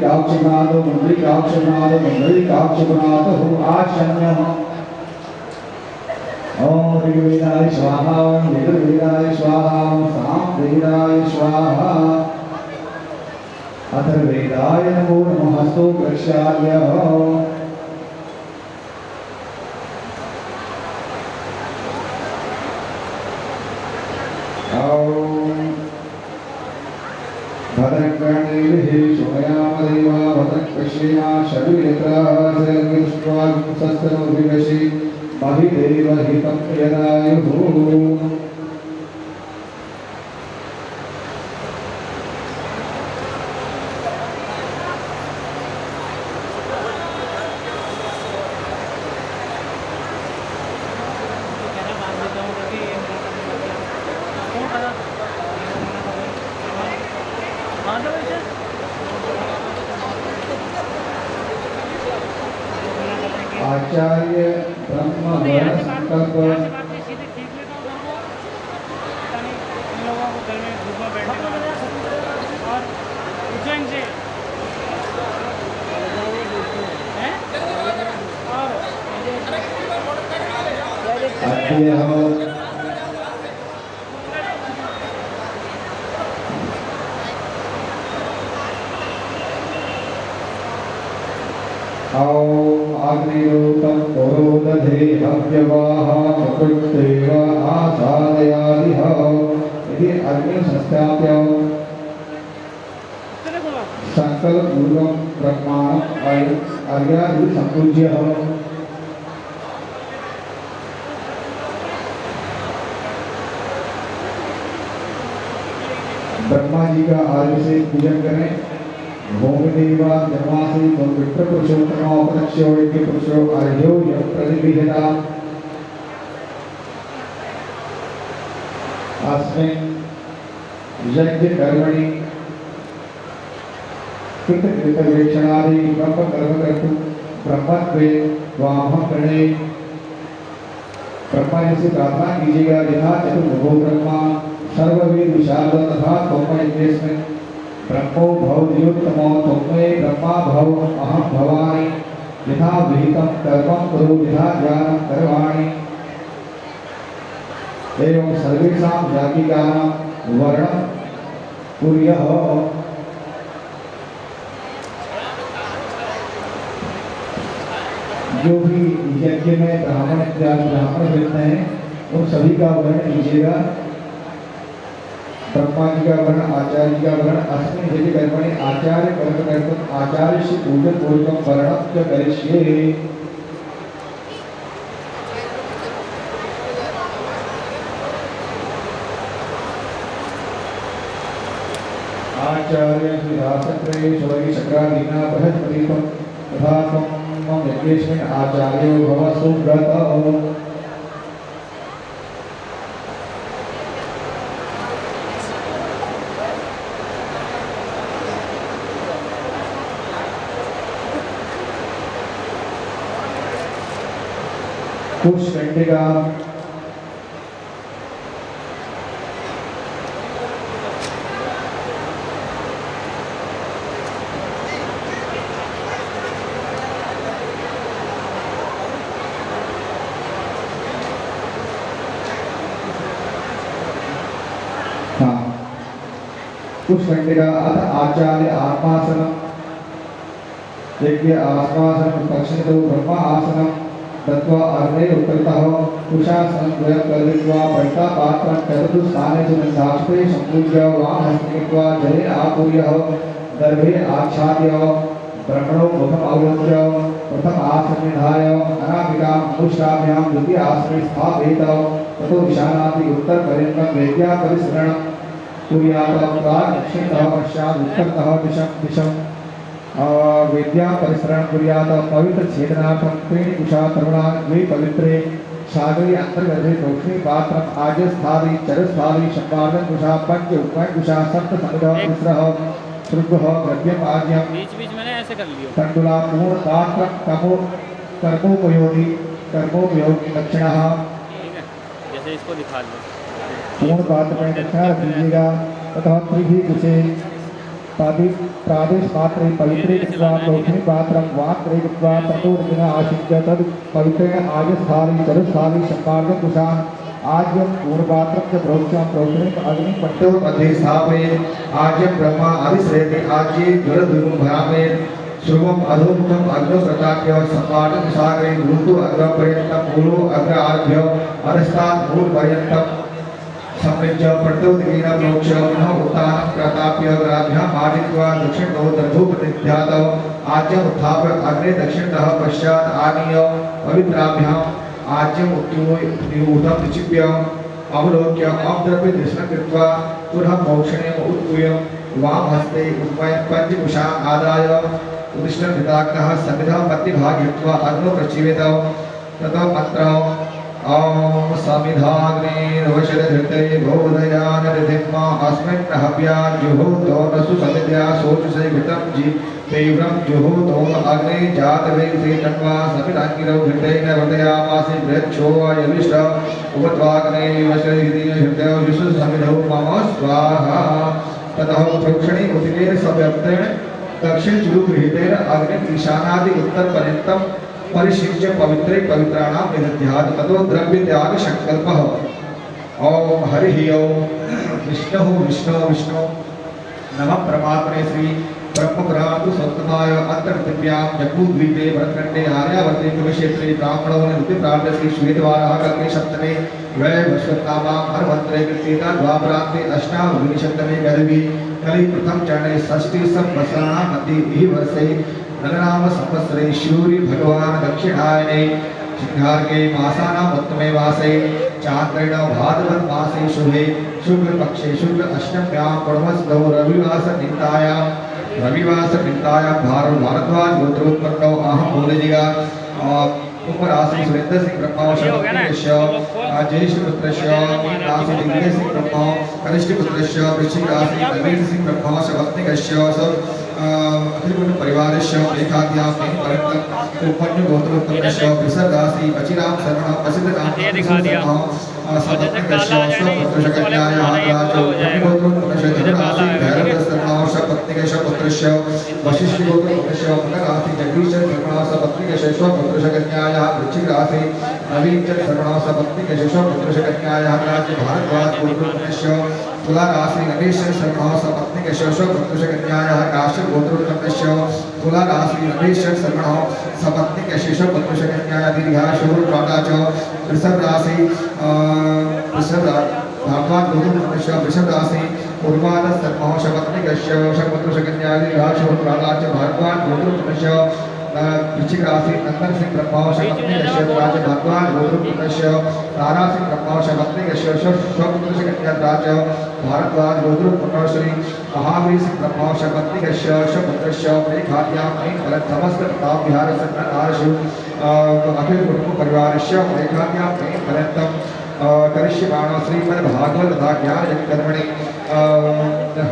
काक्षनादो मंगलिकाक्षनादो हो आशन्यः। ओम ऋग्वेदाय स्वाहा, यजुर्वेदाय स्वाहा, सामवेदाय स्वाहा, अथर्ववेदाय नमो नमस्तु प्रक्षाल्यः। भद्रकर्णेभिः शोभयामदेव भद्रपश्येमा शरीरत्राः सर्वविश्वासस्तनोभिवशि महिदेव हितं यदायुः। आचार्य ब्रह्म संकल्प आग्निरूतं पुरोदधे हव्यवाः प्रकृतेव आसादयादिह। इति अग्नि संस्थाप्य संकल्पपूर्वं ब्रह्माणं अर्यादि संपूज्य। ब्रह्मा जी का आर्य से पूजन करें। भोगदेवा जन्मासी विप्र पुरुषोत्तम अपरक्ष्यो यज्ञ पुरुषो अर्घ्यो यः प्रतिगृह्यता। अस्मिन् यज्ञ कर्मणि कृतकृतवेक्षणादि ब्रह्म कर्म कर्तुं ब्रह्मत्वे वामः प्रणये ब्रह्मा जी से प्रार्थना कीजिएगा। यथा चतुर्भुवो ब्रह्मा सर्ववेद विशारद तथा त्वं यज्ञेऽस्मिन् ब्रह्मो भवद्योत्तमो त्वमेव ब्रह्मा भव अहं भवामि। यथा विहितं कर्मं कुरु यथा ज्ञानं कर्माणि। एवं सर्वेषां जातिकानां वर्णं कुर्यः। जो भी यज्ञ में ब्राह्मण मिलते हैं उन सभी का वर्ण कीजिएगा। ब्रह्मा जी का वर्ण, आचार्य जी का वर्ण। अस्मिन् यज्ञ कर्मणि आचार्य कर्म कर्तुम् आचार्यस्य पूजन पूर्वकं वर्णं च करिष्ये। आचार्य श्रीरासत्रे शौरी चक्रादीना बृहस्पतित्वं तथा त्वं मम यज्ञेऽस्मिन् आचार्यो भव सुव्रतः। कुशकंडिका कुशकंडिका अथ आचार्य आत्मासनम यज्ञ आत्मासनम दक्षिणतो ब्रह्मा आसनम तत्वा अर्धे उत्तरतः कुशासनं द्वयं कृत्वा पट्टा पात्रं चतुर्थस्थाने च निधास्ते संपूज्य वामहस्तेत्वा जले आपूर्यः दर्भे आच्छाद्य ब्रह्मणो मुखम् अवलोक्य प्रथम आसनं निधाय अनामिकां मुष्टाभ्यां द्वितीय आसने स्थापयेत्। ततो ईशानादि उत्तरपर्यन्तं वेद्या परिसरणं कुर्यात्। प्राक् दक्षिणतः पश्चात् उत्तरतः दिशं वेद्या परिसरण कुर्यात्। पवित्र छेदनार्थं त्रीणि कुशा तरुणानि द्वे पवित्रे सागरे अंतर्गते दक्षिणी पात्रम् आजस्थादि चरस्थादि संवार्धन कुशा पंच उपमय कुशा सप्त समिधः तिस्रः श्रुभः द्रव्यम् आज्ञं बीच में ऐसे कर लियो। तंडुला पूर्ण पात्रं कर्मोपयोगी दक्षिणः। जैसे इसको दिखा लो। पूर्ण पात्र में दक्षिणा रख दीजिएगा तथा त्रिभी कुशे प्रादेश पात्रे पवित्रे कृत्वा प्रोक्षिणी पात्रं वात्रे कृत्वा ततोर्दिन आशिष्य तद् पवित्रेण आजस्थाली चतुस्थाली सम्पाद्य कुशान् आज्यं पूर्वपात्रं च प्रोक्षं प्रोक्षिणी अग्नि पट्टो मध्ये स्थापयेत् आज्यं ब्रह्मा अभिश्रेति आज्ये ज्वरद्विगुं भरामयेत् श्रुवम् अधोमुखम् अग्नो प्रताप्य सम्पादं सागरे भूतो अग्रपर्यन्तं मूलो अग्र आरभ्य अधस्तात् मूलपर्यन्तं सम्पृज्य पट्टोदकेन प्रोक्ष्य पुनः उत्थानं प्रताप्य ग्राभ्याम् आदित्वा दक्षिणतो दर्भोपतिध्यातौ आज्यम् उत्थाप्य अग्रे दक्षिणतः पश्चात् आनीय पवित्राभ्याम् आज्यम् उत्तूतं निक्षिप्य अवलोक्य अवद्रव्य दर्शनं कृत्वा पुनः मोक्षणीयम् उत्पूय वामहस्ते उत्पयन् पञ्चकुशान् आदाय उदिष्टं विताक्तः समिधः मध्यभाग्यत्वा अग्नौ प्रचीवेतौ ततः मन्त्रौ ॐ समिधाग्निर्वशधृते बोधयानरिधिम्मा अस्मिन् हव्याजुहोतो नसु समिध्या सोचसे घृतं जी तीव्रं जुहोतो अग्ने जातवेदे तन्वा समिधाग्निरौ घृतेन वर्धयामासि बृहच्छो यविष्ट उपत्वाग्ने वशधृति हृदयो विशु समिधौ मम स्वाहा ततः प्रोक्षणे उदितेन सव्यक्तेन दक्षिण चुरुगृहीतेन अग्निं ईशानादि उत्तरपर्यन्तं परिशिष्य पवित्रे पवित्राणां निदध्यात् ततो द्रव्य त्याग संकल्पः ओम हरि ओम विष्णु नमः परमात्मने श्री ब्रह्मपुराणु सप्तमाय अंतर्दिव्यां जम्बूद्वीपे भरतखंडे आर्यावर्ते कुरुक्षेत्रे ब्राह्मणों ने उति प्राप्त श्री श्वेतवाराह कल्पे सप्तमे वै वश्वत्नामां हरवंत्रे कृत्येता द्वापरान्ते अष्टाविंशतमे गर्भे कलि प्रथम चरणे षष्ठी संवत्सराणां मध्ये इहि वर्षे नलनाम संवत्सरे शूरि भगवान दक्षिणायने सिंहार्के मासानाम् उत्तमे मासे चान्द्रेण भाद्रपद मासे शुभे शुक्ल पक्षे शुक्ल अष्टम्यां पूर्णमस्तौ रविवास नितायां भारद्वाज गोत्रोत्पन्नो अहं मूलजिगा उपरासि सुरेंद्र सिंह ब्रह्मा शक्तिश्य ज्येष्ठ पुत्रस्य मीनरासि दिग्विजय सिंह ब्रह्मा कनिष्ठ पुत्रस्य वृश्चिक राशि नवीन सिंह ब्रह्मा शक्तिश्य अखिल परिवारस्य एकाद्यां पर्यन्तं उपन्य गोत्रोत्पन्नस्य वृषभ राशि अचिराम शर्मा प्रसिद्ध नाम सपत्निकस्य स्वपुत्रशकन्यायाः गोत्रोत्पन्नस्य धनुराशि भैरवस्य सपत्निकस्य पुत्रस्य वशिष्ठ गोत्रोत्पन्नस्य मकराशि जगदीश शर्मा सपत्निकस्य स्वपुत्रशकन्यायाः वृश्चिक राशि नवीन शर्मा सपत्निकस्य स्वपुत्रशकन्यायाः राज्य भारद्वाज गोत्रोत्पन्नस्य तुला राशि रमेश शर्मा सपत्निकस्य स्वपुत्रशकन्यायाः काश्यप गोत्रोत्पन्नस्य तुला राशि रमेश शर्मा सपत्निकस्य स्वपुत्रशकन्यायाः दीर्घायुः प्राता च वृषभ राशि भारद्वाज गोत्रोत्पन्नस्य वृषभ राशि उर्वाद शर्मा सपत्निकस्य स्वपुत्रशकन्यायाः दीर्घायुः प्राता च भारद्वाज गोत्रोत्पन्नस्य वृश्चिक राशि नंदन सिंह ब्रह्मा शपत्निकस्य राज्य भारद्वाज गोत्रोत्पन्नस्य तारा सिंह ब्रह्मा शपत्निकस्य स्वपुत्रशकन्यायाः राज्य भारद्वाज गोत्रोत्पन्नस्य श्री महावीर सिंह ब्रह्मा शपत्निकस्य स्वपुत्रस्य मेघाद्यां फलत् समस्त प्रताप विहार सन्नाराशु अखिल कुटुंब परिवारस्य मेघाद्यां पर्यन्तं करिष्यमाणो श्रीमद्भागवत तथा ज्ञान कर्मणि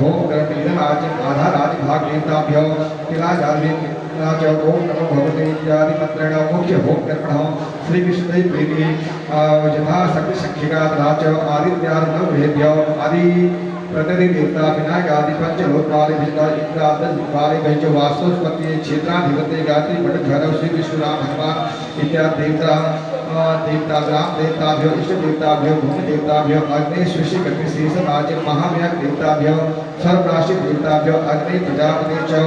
होम कर्म आधार आदि भाग देवताभ्यो तिलाजालि च ओम नमो भगवते इत्यादि मंत्रेण मुख्य होम कर्मणः श्री कृष्ण प्रीति यथा शक्ति शिक्षिका तथा च आदित्यादि नवग्रहेभ्यो आदि प्रकृति देवता विनायक आदि पंचलोकपाले इंद्रादि भैज वास्तुस्पति क्षेत्राधिपति गायत्री पट भैरव श्री विष्णु राम हनुमान इत्यादि देवता ग्राम देवताभ्यो इष्ट देवताभ्यो भूमि देवताभ्यो अग्नि सृष्टि कपि शेष राज्य महाव्याग देवताभ्यो सर्वराशि देवताभ्यो अग्नि प्रजापति च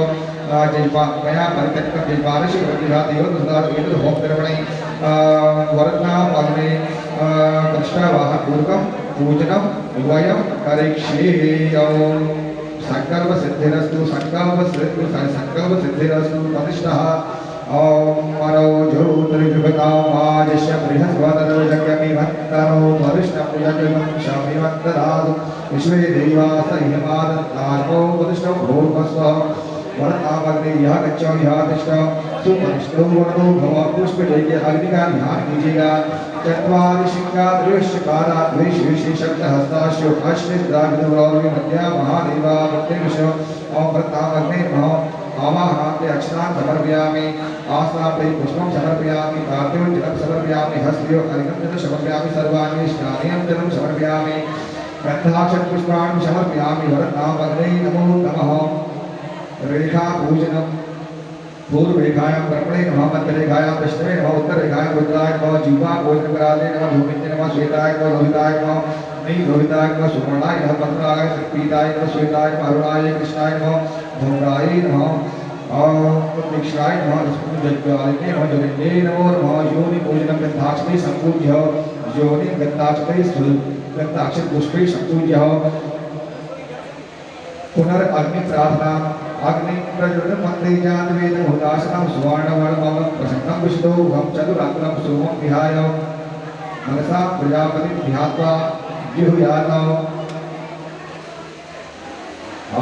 मया परित्यक्तं जयपारस्य प्रतिभा देवदुदार एतद् होम कर्मणि वरदानाम् अग्ने कृष्णवाहपूर्वकं पूजनं वयं करिष्ये ओम संकल्प सिद्धिरस्तु प्रतिष्ठः ओम मनो ज्योतिर्जुगतामाजस्य बृहस्पतरो जगमिमन्तरो वरिष्ठं यजमं शमिमन्तरादु विश्वे देवास इयमादन्तार्को वरिष्ठं भूर्भस्वः वरदामग्ने यह गच्छो यह तिष्ठ सुपरिष्ठो वरदो भव पुष्प लेके अग्नि का ध्यान कीजिएगा चत्वारि सिंहाद्रिश्चकारा द्विशेषशब्द हस्ताश्यो अश्विद्राग्निवरौर्य मध्या महादेवा प्रत्येकश ओम वरदामग्ने नमः आवाहनाते अक्षरान् समर्पयामि आस्नाते पुष्पं समर्पयामि पार्थिवं जलं समर्पयामि हस्तयो अर्घ्यं समर्पयामि सर्वाणि स्नानेन जलं समर्पयामि गन्धाक्षत पुष्पाणि समर्पयामि वरदामग्ने नमो नमः रेखा पूजनम पूर्वरेखायां कर्मणे नमः मध्यरेखायां दक्षिणे नमः उत्तररेखायां रुद्राय नमः जीवा भोजनपराधे नमः धूमिते नमः श्वेताय नमः लोहिताय नमः नीलोहिताय नमः सुवर्णाय नमः पत्राय पीताय नमः श्वेताय नमः अरुणाय कृष्णाय नमः धूम्राय नमः और दीक्षाय नमः लक्ष्मीजज्वालिने नमः जलिने नमो नमः योनि पूजनं गन्धाक्षते संपूज्य योनि गन्धाक्षते गन्धाक्षत पुष्पे संपूज्य पुनर्अग्नि प्रार्थना अग्नि प्रज्वलन मंदे जात वेद हुदासनम सुवर्णवर्णम प्रसन्नं विष्णु हम चतुराग्रम सोमं विहाय मनसा प्रजापति ध्यात्वा जिहुयातौ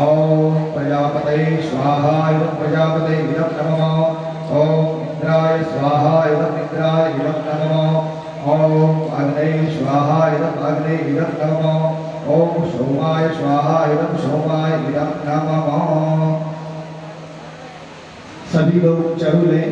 ओम प्रजापते स्वाहा इदं प्रजापते इदं नमः ओम इंद्राय स्वाहा इदं इंद्राय इदं नमः ओम अग्ने स्वाहा इदं अग्ने इदं नमः ओम सोमाय स्वाहा इदं सोमाय इदं नमः। सभी लोग चरु लें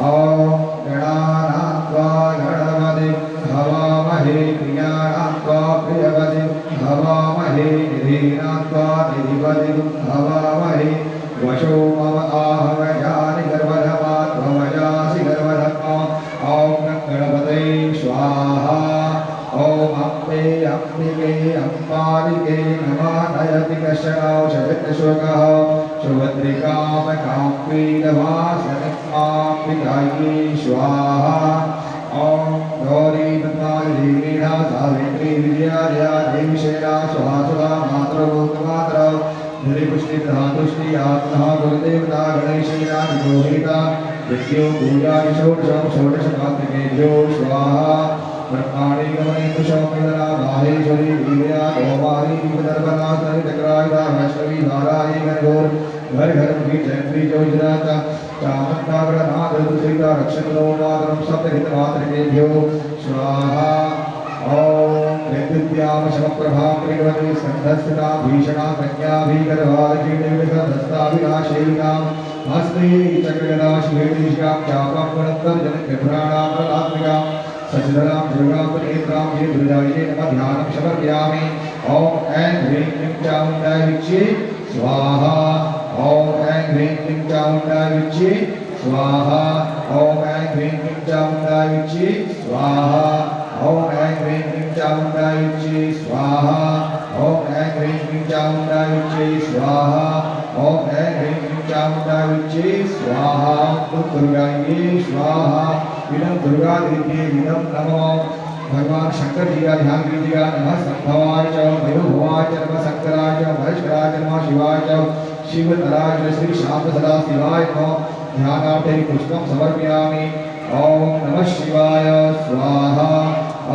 और गणानात्वा गणपतिं हवामहे प्रियाणात्वा प्रियपतिं हवामहे निधीनात्वा निधिपतिं हवामहे वशो मम आहवयानि गर्भधमात्मवयासि गर्भधमा ॐ गणपते स्वाहा ओम अम्बे अम्बिके अम्बालिके नमः नयति कश्चनौषधशोकः सुभद्रिकामकाम्बीरवासनिकाम्बिकायै स्वाहा ॐ गौरी पद्मावतीवीणा सावित्री विद्यालया देवीशैला स्वाहा सुधा मातृभूतमात्र धृपुष्टि प्रधातुष्टि आत्मः गुरुदेवता गणेशैला विदोहिता विद्यो पूजा षोडशं षोडशमातृकेभ्यो स्वाहा ब्रह्माणि गमने कुशोमेदना माहेश्वरी दिव्या गोमारी विदर्भना सरितक्रायदा वैष्णवी धारायि गणगोर घर घर मुखी जयंती जोजनाता चामन्ताग्रनाथ दुसीता रक्षणो मातरं सप्तहितमातृकेभ्यो स्वाहा ॐ विद्युत्याम शमप्रभां प्रियवती स्कन्धस्थिता भीषणा प्रज्ञाभीकरवालकीर्णिविषधस्ताभिलाषेयिनां हस्ते चक्रगदा शिवेदिशां चापं गुणत्तर्जनविभ्राणां प्रलात्मिकां सचिदरां दुर्गां नेत्रां ये दुर्गायै नमः ध्यानं समर्पयामि ॐ ऐं ह्रीं क्लीं चामुण्डाय विच्चे स्वाहा ॐ ऐं ह्रीं क्लीं चामुण्डाय विच्चे स्वाहा ॐ ऐं ह्रीं क्लीं चामुण्डाय विच्चे स्वाहा ॐ ऐं ह्रीं क्लीं चामुण्डाय विच्चे स्वाहा ॐ ऐं ह्रीं क्लीं चामुण्डाय विच्चे स्वाहा ॐ ऐं ह्रीं क्लीं चामुण्डाय विच्चे स्वाहा दुर्गायै स्वाहा इदं दुर्गा देवी इदं नमो भगवान शंकर जी का ध्यान कीजिएगा नमः संभवाय च मयोभवाय च नमः शंकराय च महेश्वराय च नमः शिवाय च शिवतराय च श्री शांत सदा शिवाय नमः ध्यानार्थे पुष्पं समर्पयामि ओम नमः शिवाय स्वाहा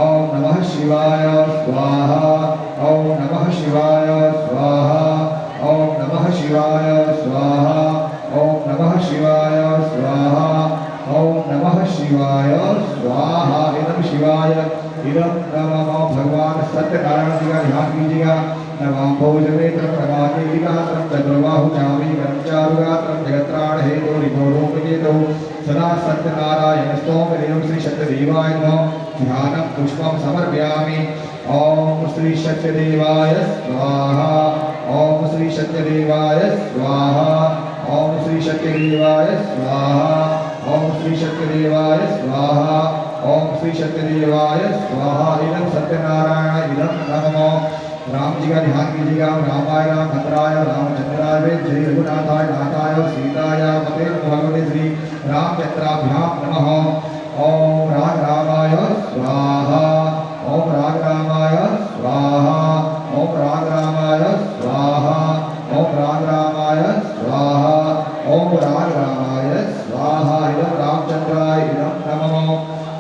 ओम नमः शिवाय स्वाहा ओम नमः शिवाय स्वाहा ओम नमः शिवाय स्वाहा ओम नमः शिवाय स्वाहा ओम नमः शिवाय स्वाहा इदं शिवाय इदं नमः भगवान सत्यनारायण जी का ध्यान कीजिएगा नमः भोजनेत्रं नमाकेलिकात्रं चतुर्बाहु चामीकरं चारुगात्रं जगत्राण हेतो रिपोरोपजेतो सदा सत्यनारायण स्तोत्रं श्री सत्यदेवाय नमः ध्यानं पुष्पं समर्पयामि ओम श्री सत्यदेवाय स्वाहा ओम श्री सत्यदेवाय स्वाहा ओम श्री सत्यदेवाय स्वाहा ओम श्री सत्यदेवाय स्वाहा ओम श्री सत्यदेवाय स्वाहा इदं सत्यनारायण इदं नमः राम जी का ध्यान कीजिएगा रामाय भद्राय रामचंद्राय श्री रघुनाथाय नाथाय सीताय पते भगवते श्री रामचंद्राभ्यां नमः ओम राम रामाय स्वाहा ओम राम रामाय स्वाहा ओम राम रामाय स्वाहा ओम राम रामाय स्वाहा ओम राम रामाय स्वाहा इदं रामचंद्राय इदं नमः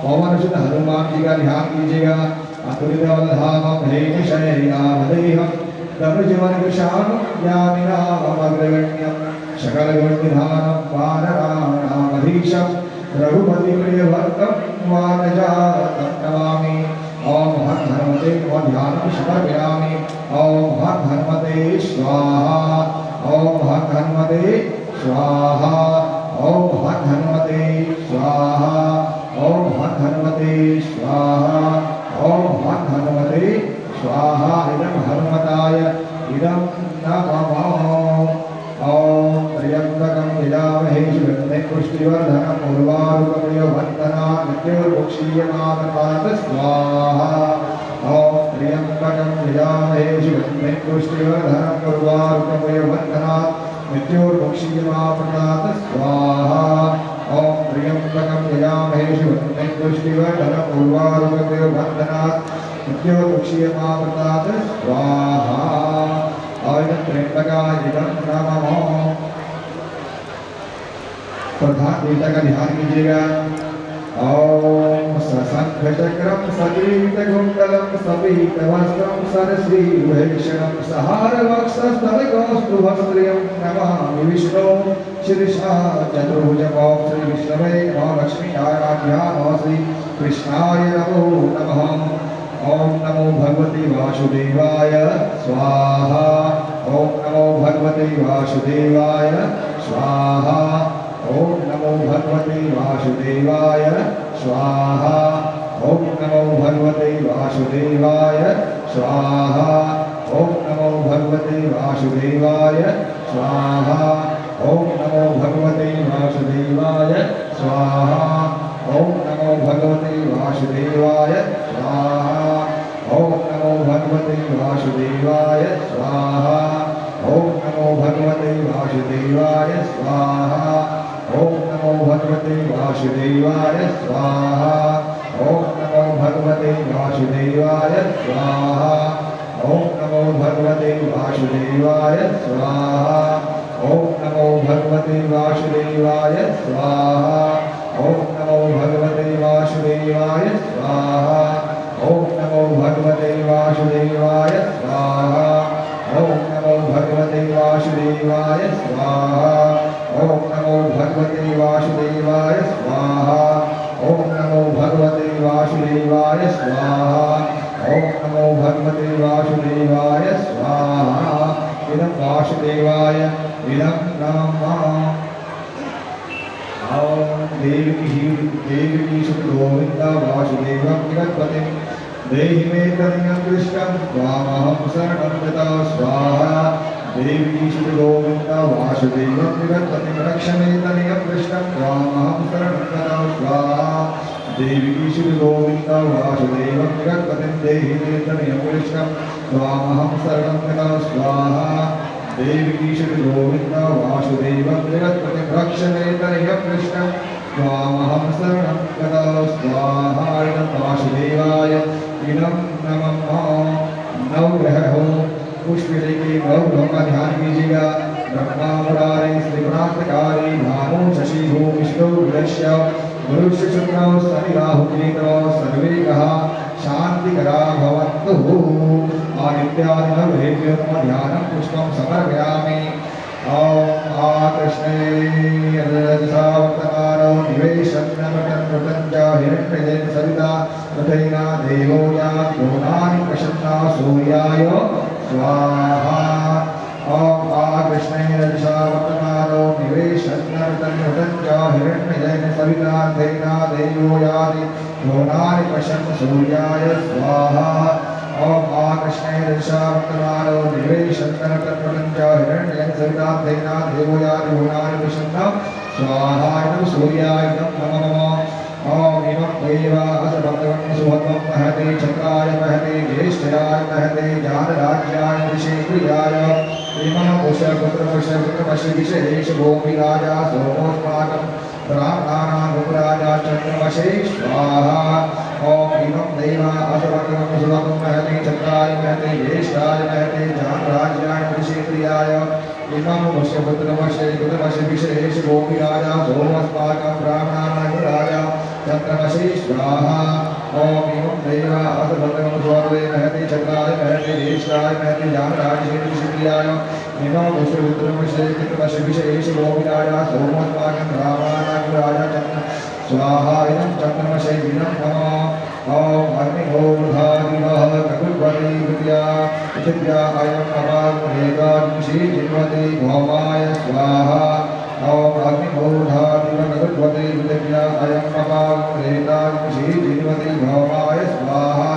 पवन सुत हनुमान जी का ध्यान कीजिएगा अतुलितवल्लभामं हेमशयनामदेहं तनुजवनकृशानं ज्ञानिनामग्रगण्यं सकलगुणनिधानं वानराणामधीशं रघुपतिप्रियभक्तं वानजातं नमामि ॐ हर हनुमते नमः ध्यानं समर्पयामि ॐ हर हनुमते स्वाहा ॐ हर हनुमते स्वाहा ॐ हर हनुमते स्वाहा ॐ हर हनुमते स्वाहा ओम हर हनुमते स्वाहा इदं हनुमताय इदं नमः। पुष्टिवर्धनम् उर्वारुकमयवन्दना मृत्युर्मुक्षीयमामृतात् स्वाहा ॐ त्र्यम्बकं यजामहे शिवं पुष्टिवर्धनम् उर्वारुकमयवन्दना मृत्युर्मुक्षीयमामृतात् स्वाहा ॐ त्र्यम्बकं यजामहे शिवं पुष्टिवर्धनम् उर्वारुकमयवन्दना मृत्युर्मुक्षीयमामृतात् स्वाहा त्र्यंबकाय नमः। प्रधान देवता का ध्यान कीजिएगा। ओम सशंखचक्रं सकीर्तकुण्डलं सपीतवस्त्रं सरश्रीभूषणं सहारवक्षस्थलकौस्तुभस्त्रियं नमामि विष्णो शीर्षा चतुर्भुजं श्रीविष्णवे नमः लक्ष्मी आराध्याय नमः श्रीकृष्णाय नमो नमः। ओम नमो भगवते वासुदेवाय स्वाहा ओम नमो भगवते वासुदेवाय स्वाहा ओम नमो भगवते वासुदेवाय स्वाहा ओम नमो भगवते वासुदेवाय स्वाहा ओम नमो भगवते वासुदेवाय स्वाहा ओम नमो भगवते वासुदेवाय स्वाहा ओम नमो भगवते वासुदेवाय स्वाहा ओम नमो भगवते वासुदेवाय स्वाहा ओम नमो भगवते वासुदेवाय स्वाहा ओम नमो भगवते वासुदेवाय स्वाहा ओम नमो भगवते वासुदेवाय स्वाहा ओम नमो भगवते वासुदेवाय स्वाहा ओम नमो भगवते वासुदेवाय स्वाहा ओम नमो भगवते वासुदेवाय स्वाहा ओम नमो भगवते वासुदेवाय स्वाहा ओम नमो भगवते वासुदेवाय स्वाहा ओम नमो भगवते वासुदेवाय स्वाहा ओम नमो भगवते वासुदेवाय स्वाहा ओम नमो भगवते वासुदेवाय स्वाहा इदं वासुदेवाय इदं नमः। ओम देवकी गोविंद वासुदेवं जगत्पतिं देहि मे तनयं कृष्णं त्वामहं शरणं गता स्वाहा देवकी गोविंद वासुदेवं जगत्पतिं रक्ष मे तनयं कृष्णं त्वामहं शरणं गता स्वाहा देवकी गोविंद वासुदेवं जगत्पतिं देहि मे तनयं कृष्णं त्वामहं शरणं गता स्वाहा देवकी गोविंद वासुदेवं जगत्पतिं रक्ष मे तनयं कृष्णं त्वामहं शरणं गता स्वाहा वासुदेवाय इदं नमः। नवग्रह हो पुष्प लेके नवग्रहों का ध्यान कीजिएगा। ब्रह्मा मुरारी श्रीकांतकारी भानु शशि भू विष्णु विदश्य मनुष्य शुक्र शनि राहु केतव सर्वे ग्रहा शांतिकरा भवन्तु। आदित्यादि नवग्रहेभ्यो नमः ध्यानं पुष्पं समर्पयामि। ओम आकृष्णे रजसा वर्तमानो निवेशन्नमृतं च हिरण्यजेन सविता तथैना देवो यान्योनानि प्रसन्ना सूर्याय स्वाहा। ओम आकृष्णे रजसा वर्तमानो निवेशन्नमृतं च हिरण्यजेन सविता तथैना देवो यान्योनानि प्रसन्ना सूर्याय स्वाहा। ओम आकृष्णे रजसा वर्तमानो निवेशन्नमृतं च हिरण्यजेन सविता तथैना देवो यान्योनानि प्रसन्ना स्वाहा इदं सूर्याय नमः। ओम इमं देवा असभद्रं सुभद्रं महते चक्राय महते ज्येष्ठाय महते ज्ञानराज्याय ऋषिप्रियाय इमं पुष्यपुत्रपुष्यपुत्रपशुविशेष भूमिराजा सोमोस्माकं ब्राह्मणानां भूराजा चन्द्रमसे स्वाहा। ओम इमं देवा असभद्रं सुभद्रं महते चक्राय महते ज्येष्ठाय महते ज्ञानराज्याय ऋषिप्रियाय इमं पुष्यपुत्रपुष्यपुत्रपशुविशेष भूमिराजा सोमोस्माकं ब्राह्मणानां भूराजा चन्द्रमसे स्वाहा। ओम इमं देवा असभद्रं सुभद्रे महते चक्राय महते ज्येष्ठाय महते ज्ञानराज्याय ऋषिप्रियाय इमं पुष्यपुत्रपुष्यपुत्रपशुविशेष भूमिराजा सोमोस्माकं ब्राह्मणानां भूराजा चन्द्र स्वाहा इदं चन्द्रमसे इदं नमः। ओम अग्निहोर्धादिवः ककुल्वती विद्या पृथिव्या अयं अपाग्नेगांशी जिन्वती भौमाय स्वाहा। ओम अग्निहोर्धादिवः ककुल्वती पृथिव्या अयं अपाग्नेगांशी जिन्वती भौमाय स्वाहा।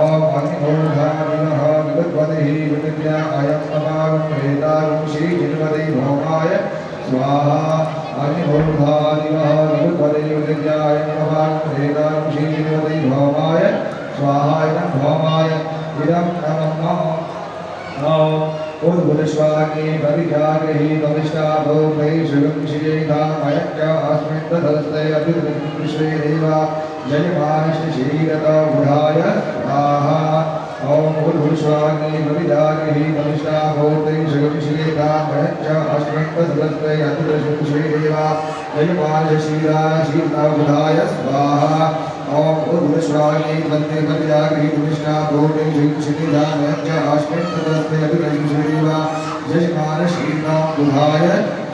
ओम अग्निहोर्धादिवः ककुल्वती पृथिव्या अयं अपाग्नेगांशी जिन्वती भौमाय स्वाहा। अग्निहोत्रादिवः विद्याय नमः वेदां श्रीदेवते भौमाय स्वाहा इदं भौमाय इदं नमः उद्भुतश्वाके भविजागहि तमिष्टाभो वै शुभं शिवेधामयच्च अस्मिन् तदस्ते अभिवृद्धिश्वे देवा जयमानश्रीरत बुधाय स्वाहा ॐ उद्भुतश्वाके भविजागहि तमिष्टाभो वै शुभं शिवेधामयच्च अस्मिन् तदस्ते अभिवृद्धिश्वे देवा जयमानश्रीरत बुधाय स्वाहा ओम उद्भुतश्वाके वन्दे भविजागहि तमिष्टाभो वै शुभं शिवेधामयच्च अस्मिन् तदस्ते अभिवृद्धिश्वे देवा जयमानश्रीरत बुधाय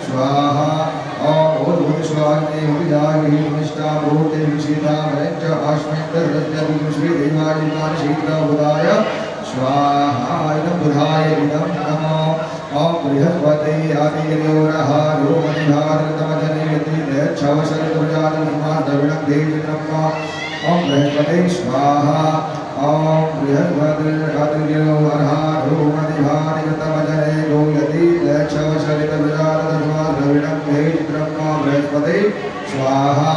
स्वाहा ओम उद्भुतश्वाके भविजागहि तमिष्टाभो वै विषीदामयच्च अस्मिन् तदस्ते अभिवृद्धिश्वे देवा जयमानश्रीरत बुधाय स्वाहा इदं बुधाय इदं नमो ओम बृहस्पति आदिर्योरः रोमनिधारतमजनेति देच्छवशरितुजातुमादविणं देवित्रम्मा ओम बृहस्पति स्वाहा ओम बृहस्पति आदिर्योरः रोमनिधारतमजने गोयति देच्छवशरितुजातुमादविणं देवित्रम्मा बृहस्पति स्वाहा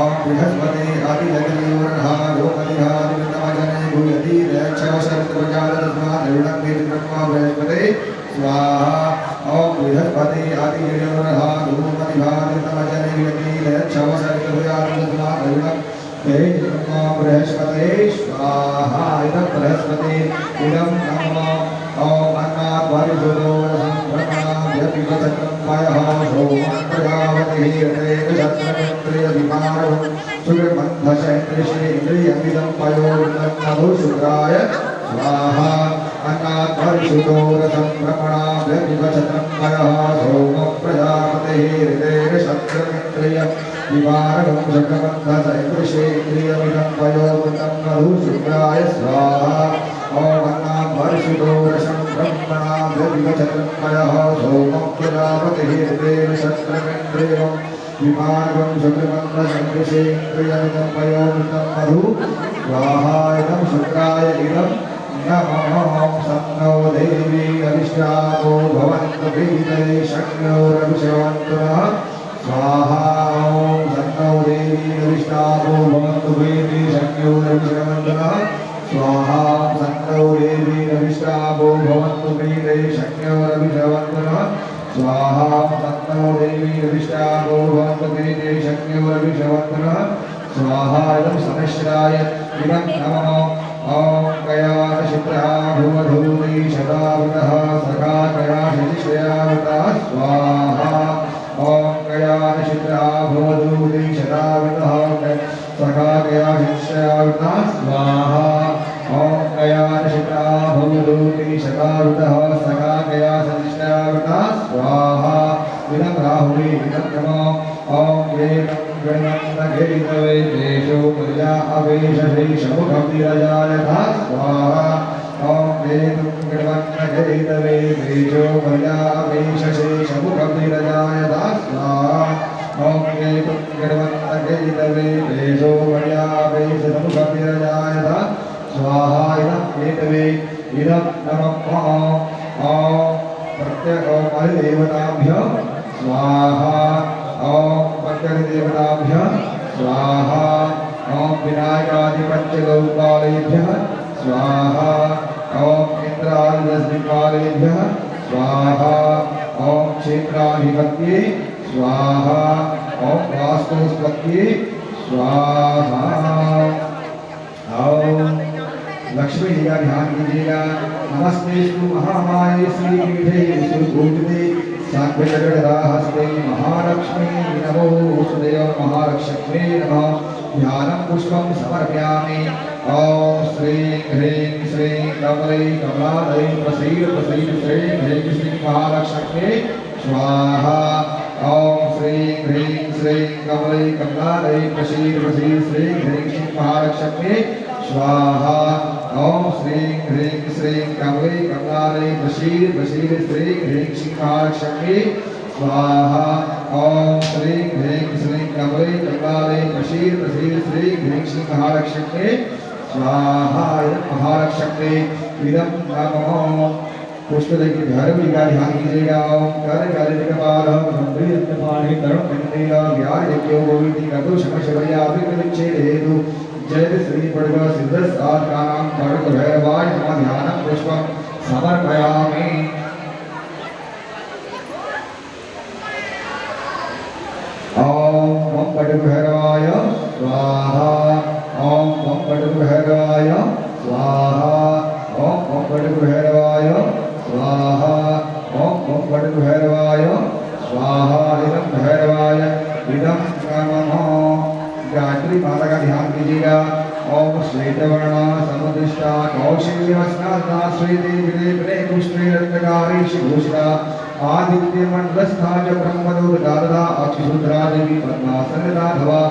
ओम बृहस्पति आदिर्योरः रोमनिधारतमजने गोयति देच्छवशरितुजातुमादविणं देवित्रम्मा बृहस्पति स्वाहा ओम बृहस्पति आदिर्योरः रोमनिधारतमजने देच्छवशरितुजातुमादविणं देवित्रम्मा बृहस्पति स्वाहा इदं बृहस्पति इदं नमः ओम अन्नाद्वारिजोदो संभ्रमणाभ्यपिबचक्रमयः सोमं प्रजापतिः हृदयेन्द्रियविमानः सुगन्धशैन्द्रियमिदं पयोदं मधु शुक्राय स्वाहा अन्नाद्वारिजोदो संभ्रमणाभ्यपिबचक्रमयः सोमं प्रजापतिः हृदयेन्द्रियविमानः सुगन्धशैन्द्रियमिदं पयोदं मधु शुक्राय स्वाहा ओम अन्नाद्वारिजोदो ब्रह्मणाभ्यपिबचक्रमयः सोमं प्रजापतिः हृदयेन्द्रियविमानः शुक्रमन्दशङ्कृशेन्द्रियमिदं पयोमृतं मधु स्वाहा इदं शुक्राय इदं नमः सन्नो देवी अरिष्टाको भवन्तु प्रीतये शक्नोरभिषवन्तुनः स्वाहा ॐ सन्नो देवी अरिष्टाको भवन्तु प्रीतये शक्नोरभिषवन्तुनः स्वाहा सन्नो देवी अरिष्टाको भवन्तु प्रीतये शक्नोरभिषवन्तुनः स्वाहा सन्नो देवी अरिष्टाको भवन्तु प्रीतये शक्नोरभिषवन्तुनः स्वाहा इदं समिश्राय इदं नमः ओम कयाशित्रः भुवधूति शतावृतः सखा कयाशिश्रयावृतः स्वाहा ओम कयाशित्रः भुवधूति शतावृतः सखा कयाशिश्रयावृतः स्वाहा ओम कयाशित्रः भुवधूति शतावृतः सखा कयाशिश्रयावृतः स्वाहा इदं राहुवे इदं नमः ओम वेदं गणमन्तगेतवे देशो प्रजा अवेशशेषमुखमिरजायथा स्वाहा ओम वेदं गणमन्तगेतवे देशो प्रजा अवेशशेषमुखमिरजायथा स्वाहा ओम वेदं गणमन्तगेतवे देशो प्रजा अवेशशेषमुखमिरजायथा स्वाहा इदं केतवे इदं नमः ओम प्रत्यगोपरिदेवताभ्यो स्वाहा ओम प्रत्यगदेवताभ्यः स्वाहा ओम विनायकादिपञ्चगौपालेभ्यः स्वाहा ओम इन्द्रादिदशदिक्पालेभ्यः स्वाहा ओम क्षेत्राधिपत्ये स्वाहा ओम वास्तुस्पत्ये स्वाहा ओम लक्ष्मी जी का ध्यान कीजिएगा। नमस्ते श्री महामाये श्री पीठे सुगोचते साक्ष्यजगदाहस्ते महालक्ष्मी नमो सुदेव महालक्ष्मी नमः। ध्यानं पुष्पं समर्पयामि। ओम श्रीं ह्रीं श्रीं कमले कमलादये प्रसीद प्रसीद श्रीं ह्रीं श्रीं महालक्ष्मी स्वाहा। ओम श्रीं ह्रीं श्रीं कमले कमलादये प्रसीद प्रसीद श्रीं ह्रीं श्रीं महालक्ष्मी स्वाहा। ओम श्रीं ह्रीं श्रीं कमले कमलादये प्रसीद प्रसीद श्रीं ह्रीं श्रीं महालक्ष्मी स्वाहा। ओम श्रीं ह्रीं श्रीं कमले कमलादये प्रसीद प्रसीद श्रीं ह्रीं श्रीं महालक्ष्मी स्वाहा। महालक्ष्मी इदं नमः। पुष्प लेके भैरव जी का ध्यान कीजिएगा। ओम कार्य काले कपाल मंत्री पाणी तरुण कंदेला व्यार यज्ञो गोविंदी कदु शम शिवया विविच्छे हेतु जय श्री पड़गा सिद्ध सात का नाम पड़ग भैरवाय नमः ध्यान पुष्पम समर्पयामि। ओम वम पड़ग भैरवाय स्वाहा। ओम वम पड़ग भैरवाय स्वाहा। ओम वम पड़ग भैरवाय स्वाहा। ओम वम पड़ग भैरवाय स्वाहा। इदं भैरवाय इदं नमः। गायत्री माता का ध्यान कीजिएगा। ओम श्वेतवर्णा समुदिष्टा कौशिल्यवस्नाता श्वेते विलेपने पुष्पे रत्नकारी शिभूषिता आदित्य मंडलस्था च ब्रह्मदो दादा अक्षिसूत्रा देवी पद्मासनदा भवा।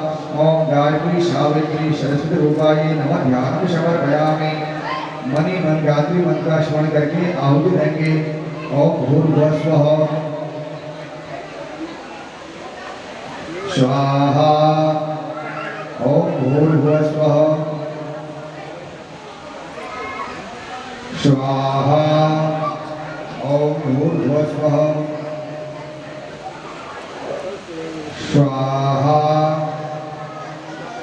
ओम गायत्री सावित्री सरस्वती रूपाय नमः ध्यान समर्पयामि। मणि मन गायत्री मंत्र का स्मरण करके आहुति देंगे। ओम भूर्भुवः स्वः स्वाहा। ओम भूर्भुवः स्वः स्वाहा। ओम भूर्भुवः स्वः स्वाहा।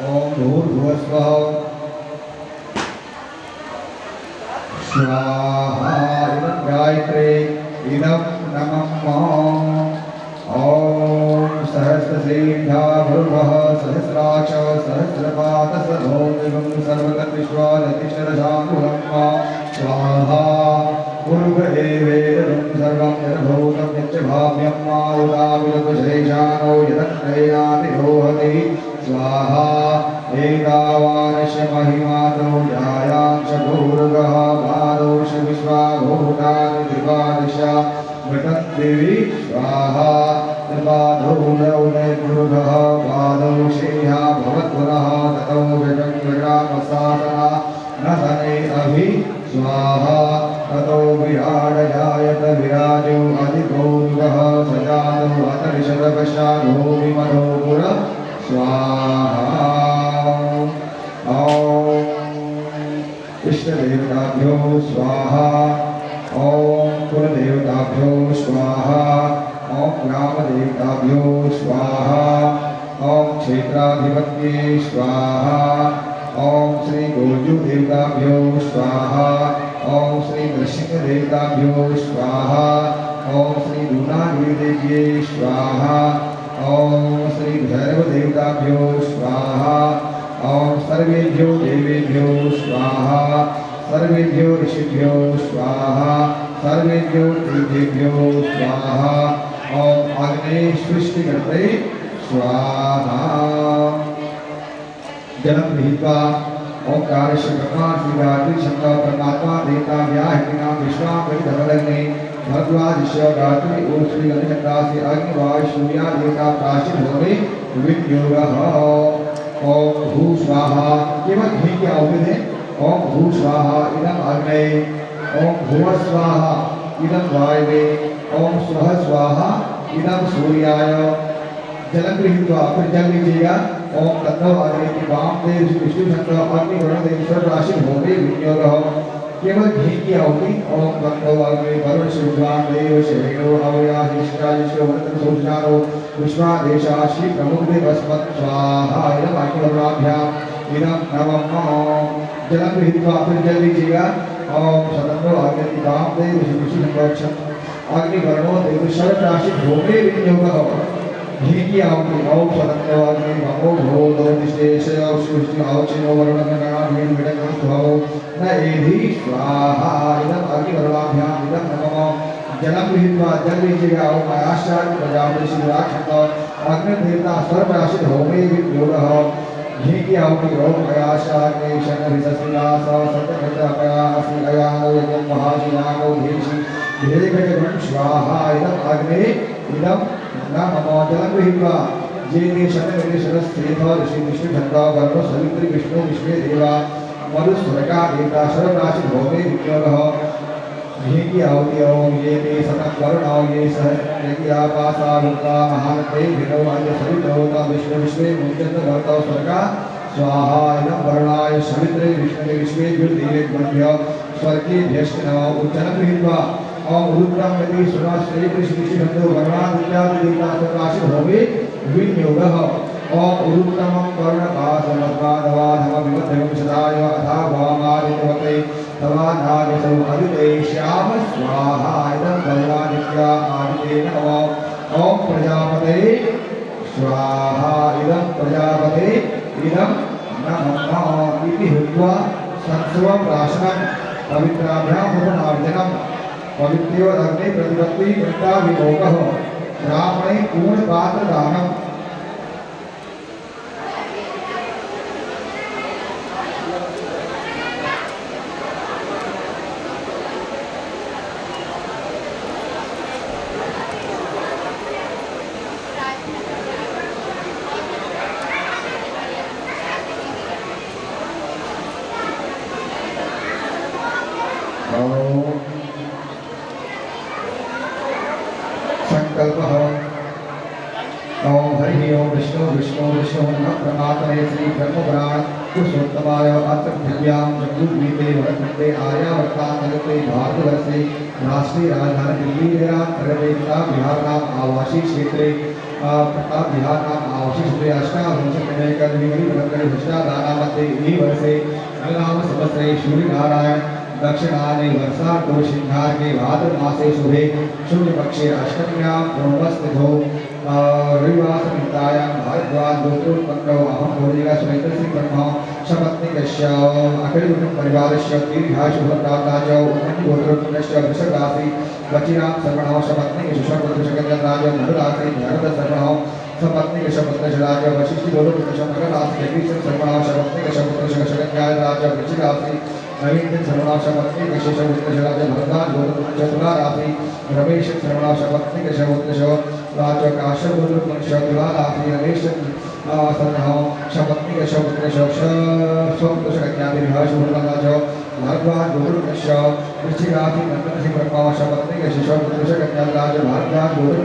ओम भूर्भुवः स्वः स्वाहा। इदं गायत्री इदं नमः। ओम सहस्रशीर्षा भूर्भुवः सहस्राक्ष सहस्रपादसभौमिकं सर्वगतविश्वादिशरशाङ्कुलं स्वाहा। पूर्व एवेदं सर्वं यद्भूतं यच्च भाव्यं मारुताविलकुशेषानो यदत्रैनातिरोहति स्वाहा। एतावानस्य महिमातो जायांश भूर्गः पादोष विश्वाभूतानि त्रिपादश मृतं देवी स्वाहा। त्रिपादौलौले भूर्गः पादौषेहा भवत्पुनः ततो विजग्रामसासना न सने अभि स्वाहा। ततो विराडजायत विराजो अधिगोरुगः सजातो अतरिषदपशाधो विमधोपुर स्वाहा। ओम इष्टदेवताभ्यो स्वाहा। ओम कुलदेवताभ्यो स्वाहा। ओम ग्रामदेवताभ्यो स्वाहा। ओम क्षेत्राधिपत्ये स्वाहा। ओम श्री गोजु देवताभ्यो स्वाहा। ओम श्री नृसिंह देवताभ्यो स्वाहा। ओम श्री दूनागिरि देव्ये स्वाहा। ओम श्री भैरव देवताभ्यो स्वाहा। ओम सर्वेभ्यो देवेभ्यो स्वाहा। सर्वेभ्यो ऋषिभ्यो स्वाहा। सर्वेभ्यो देवेभ्यो स्वाहा। ओम अग्ने सृष्टिकर्ते स्वाहा। जन्म गृहीत्वा ओंकार ब्रह्मा श्री गायत्री शंकर परमात्मा देवता व्याहृतिना विश्वामित्र धर्मलग्ने भरद्वाज गायत्री ओम श्री गणेशंका से अग्निवाय सूर्या देवता प्राचीन होने विद्योगः। ओम भू स्वाहा। केवल घी की आहुति दें। ओम भू स्वाहा इदं अग्ने। ओम भुवः स्वाहा इदं वायवे। ओम स्वः स्वाहा इदं सूर्याय। जल गृहीत्वा फिर जल लीजिएगा। ओम तत्व अग्नि की वाम देव विष्णु शंकर अग्नि वरुण देव सर्व राशि होते विनियोगः। केवल घी की आहुति। ओम तत्व अग्नि वरुण शिववान देव शिवेनो अवयाशिष्टायिष्टो वरद सोचारो विश्वादेशाशी प्रमुख देवस्मत् स्वाहा। इदं अग्निवर्णाभ्याम् इदं नमः। जल गृहीत्वा फिर जल लीजिएगा। ओम सततो अग्नि की वाम देव विष्णु शंकर अग्नि वरुण देव सर्व राशि होते विनियोगः। घी की आहुति। ओम सतत्वाग्नि भवो भवो निशेषय सृष्टि आवचिनो वरुणगणा भीम विडकं स्वभो न एधि स्वाहा। इदं अग्निवर्णाभ्याम् इदं नमः। जलं गृहीत्वा जल लीजिएगा। ओम आयाश्चार्य प्रजापति शिवराक्षत अग्नि देवता सर्वराशि होमे विद्योगः। घी की आहुति। ओम आयाश्चार्य शनरिसस्विनास सत्यमित्रपयासि अयानो यज्ञं महाशिलानो धीषि भेगजगं स्वाहा। इदं अग्ने इदं नमः। जलं गृहीत्वा जेते शतमेते शतस्त्रेथ ऋषि विष्णु झंडा वरुण सवित्री विष्णु विश्वे देवा मरुस्वर्गा देवता सर्वराशि भौमे विनियोगः। घी की आहुति। ओम ये ते सतत वरुणो ये सहस्रकियापासा रुद्रा महानते विनो अन्य सवितोता विष्णु विश्वे मुञ्चन्त भवतो स्वर्गा स्वाहा। इदं वरुणाय सवित्रे विष्णवे विश्वे देवेभ्यो स्वर्गेभ्यश्च नमः। जलं गृहीत्वा ओम रुद्रम यदि सुना श्री कृष्ण शिशु भगवान विद्यादि देवता प्रकाश होवे विनियोगः ओम रुद्रमं कर्णकासमद्वादवाधम विमध्यम सदाय अथा वामादित्यवते तवानादिसौ अदिते श्याम स्वाहा इदं भगवानित्या आदिते नमो ओम प्रजापते स्वाहा इदं प्रजापते इदं नमः इति हुत्वा संस्वं राशनं पवित्राभ्याम् उपनार्जनं पवित्रोदग्ने प्रतिपत्ति कृता विभोगः ब्राह्मणे पूर्ण पात्र दानम् संकल्पः ओम हरि ओम विष्णु विष्णु विष्णु नमः प्रमातये श्री ब्रह्मपुराण पुरुषोत्तमाय अत्र पृथिव्यां जम्बूद्वीपे वरखंडे आर्यावर्तांतर्गते भारतवर्षे राष्ट्रीय राजधानी दिल्ली नगरे बिहार नाम आवासीय क्षेत्रे प्रताप बिहार नाम आवासीय क्षेत्रे अष्टाविंशतितमे कलयुगी वरकरे दक्षिणादानामध्ये वर्षे नवनाम संवत्सरे सूर्यनारायण दक्षिणानि वर्षा दोषिंहार के भाद्र मासे शुभे शुक्ल पक्षे अष्टम्यां ब्रह्मस्थितो रविवार संहितायां भारद्वाज गोत्रोत्पन्नो अहं भोजिका सुमित्रस्य ब्रह्म सपत्नीकस्य अखिल कुटुंब परिवारस्य दीर्घायु शुभप्राप्ता च उत्पन्न गोत्रोत्पन्नस्य वृषभ राशि वचिरां सर्वणः सपत्नीक शुभपुत्रशकन्या राज धनुराशि भरत सर्वणः सपत्नीक शपुत्रश राज वशिष्ठ गोत्रोत्पन्नस्य मकर राशि जगदीश सर्वणः सपत्नीक शपुत्रशकन्या राज वृश्चिक राशि नवीन सर्वनाश पत्नी विशेष राज भरद्वाज गोत्र तुला राशि रमेश सर्वनाश पत्नी शपुत्रश राज काश्यप गोत्र तुला राशि रमेश सर्वनाश शपत्नी शपुत्रश स्वपुत्रश कन्या दीर्घायु शुभप्राप्ता च भारद्वाज गोत्र वृश्चिक राशि नंदन ब्रह्मा शपत्नी शिशुपुत्रश कन्या राज भारद्वाज गोत्र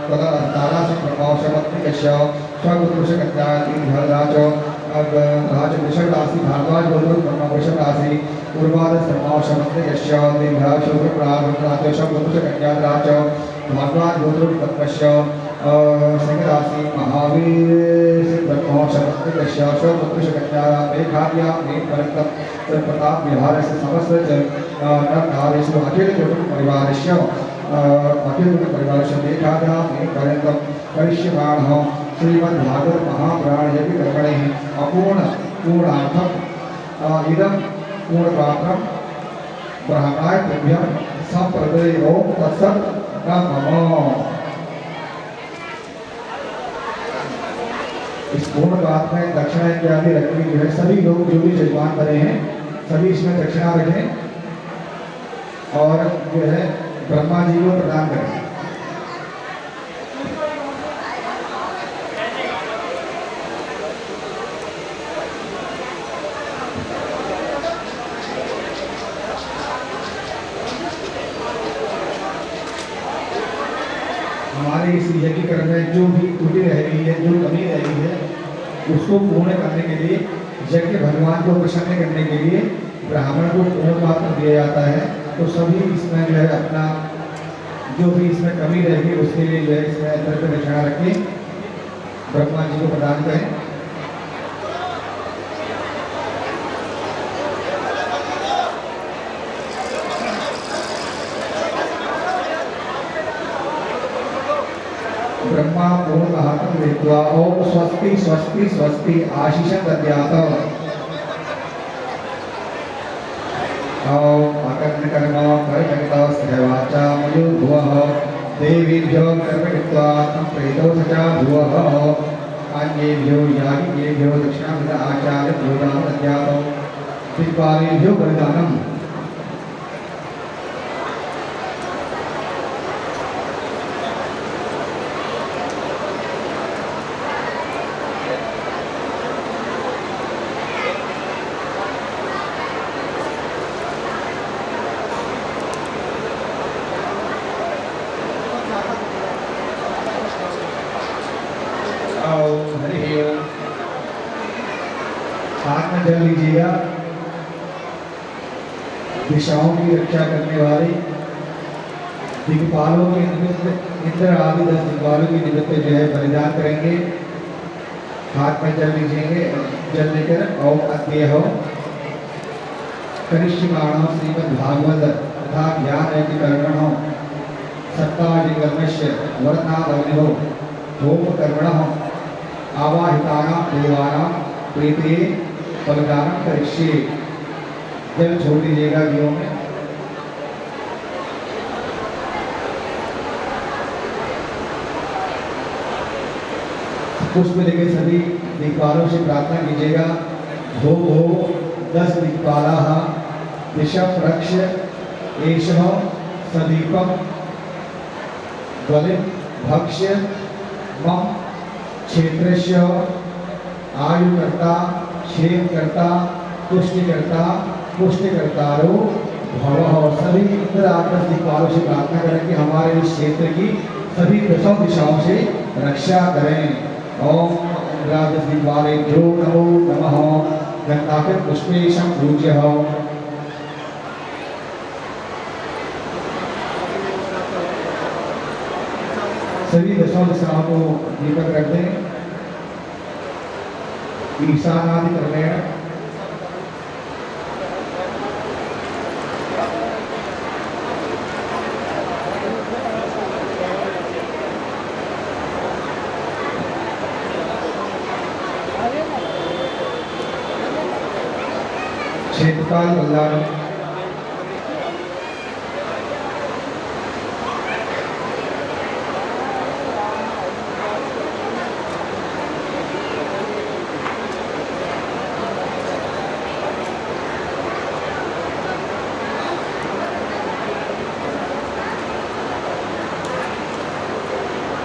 तथा तारा सिंह ब्रह्मा शपत्नी स्वपुत्रश कन्या दीर्घराज अब राज वृषभ राशि भारद्वाज गोत्र ब्रह्म वृषभ राशि पूर्वाद सर्वनाश शपत्नी दीर्घ शुभ प्रारंभ राज शपुत्रश कन्या राज भारद्वाज गोत्र पद्मस्य सिंह राशि महावीर ब्रह्म शपत्नी स्वपुत्रश कन्या मेघाद्या मेघ पर्यंत प्रताप बिहार से समस्त नरेशु अखिल कुटुंब परिवारस्य अखिल कुटुंब परिवारस्य मेघाद्या मेघ पर्यंत करिष्यमाणः श्रीमद्भागवत महापुराण यज्ञ कर्मणि अपूर्ण पूर्णार्थम इदं पूर्णपात्रम ब्रह्मणाय तुभ्यं संप्रदय ओम तत्सत् नमः। इस पूर्ण पात्र में दक्षिणा इत्यादि रखने की है सभी लोग जो भी जजमान बने हैं सभी इसमें दक्षिणा रखें और जो है ब्रह्मा जी को प्रदान करें। हमारे इस यज्ञ कर्म में जो भी त्रुटि रह गई है जो कमी रह गई है उसको पूर्ण करने के लिए यज्ञ भगवान को प्रसन्न करने के लिए ब्राह्मण को पूर्ण पात्र दिया जाता है। तो सभी इसमें जो है अपना जो भी इसमें कमी रहेगी उसके लिए जो है इसमें तरह दक्षिणा रखें ब्रह्मा जी को प्रदान करें। ब्रह्मा पूर्ण हाथम लिखवा ओम स्वस्ति स्वस्ति स्वस्ति आशीष दद्यात ओम अकर्म कर्म कर्मकृता सहवाचा मयो भुवः देवीभ्यो कर्मकृत्वा तं प्रेतो सचा भुवः अन्येभ्यो याज्ञेभ्यो दक्षिणामिद आचार्यभ्यो दानं दद्यात् दिक्पालेभ्यो बलिदानम्। हाथ में जल लीजिएगा दिशाओं की रक्षा करने वाले दिक्पालों के निमित्त इंद्र आदि 10 दिक्पालों के निमित्त जो है बलिदान करेंगे। हाथ में जल लीजिएंगे, जल लेकर ओम अद्य हो करिष्यमाणो श्रीमद्भागवत तथा ज्ञान है कि कर्मणो सत्तादिकर्मस्य वर्णादग्निहो होम कर्मणः आवाहितानां देवानां प्रीते बलिदानं करिष्ये। जल छोड़ दीजिएगा दियों में। पुष्प लेके सभी दिक्पालों से प्रार्थना कीजिएगा। भो 10 दिक्पालाः दिशं रक्ष्य एषः सदीपं बलिं भक्ष्य मम क्षेत्रस्य आयुकर्ता क्षेमकर्ता तुष्टिकर्ता पुष्टिकर्तारो भवः। सभी इंद्र आकाश दिक्पालों से प्रार्थना करें कि हमारे इस क्षेत्र की सभी 10 दिशाओं से रक्षा करें। ओम इंद्रादश दिक्पालेभ्यो नमो नमः। गन्धाकृत पुष्पेशं पूज्यः। सभी 10 दिशाओं को दीपक रख दें। ईशानादि क्रमेण क्षेत्रपाल कल्याण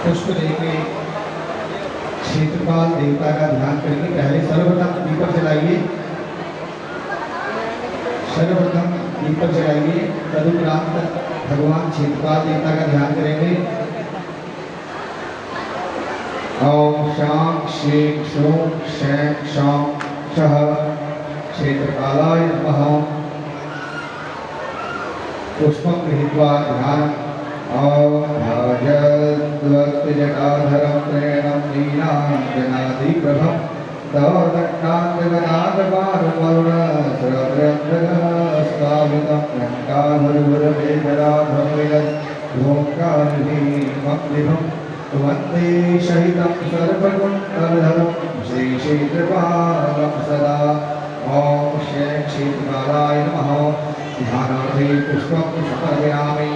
पुष्प लेके क्षेत्रपाल देवता का ध्यान करेंगे। पहले सर्वप्रथम दीपक जलाइए, सर्वप्रथम दीपक जलाइए। तदुपरांत भगवान क्षेत्रपाल देवता का ध्यान करेंगे। ओम शाम श्रीं शों शैं शां शः क्षेत्रपालाय नमः। पुष्पं गृहीत्वा ध्यान भजद्वक्त्रजटाधरं त्रेणं नीलाञ्जनादिप्रभं दौर्दण्डान्तगदागपारुवरुणस्रवृन्दगस्तावितं लङ्काधरुवरवेदराधमिदोङ्कारभीमं वन्दे सहितं सर्वगुणधरं श्रीक्षेत्रपालं सदा। ॐ श्री क्षेत्रपालाय नमः। ध्यानार्थे पुष्पं समर्पयामि।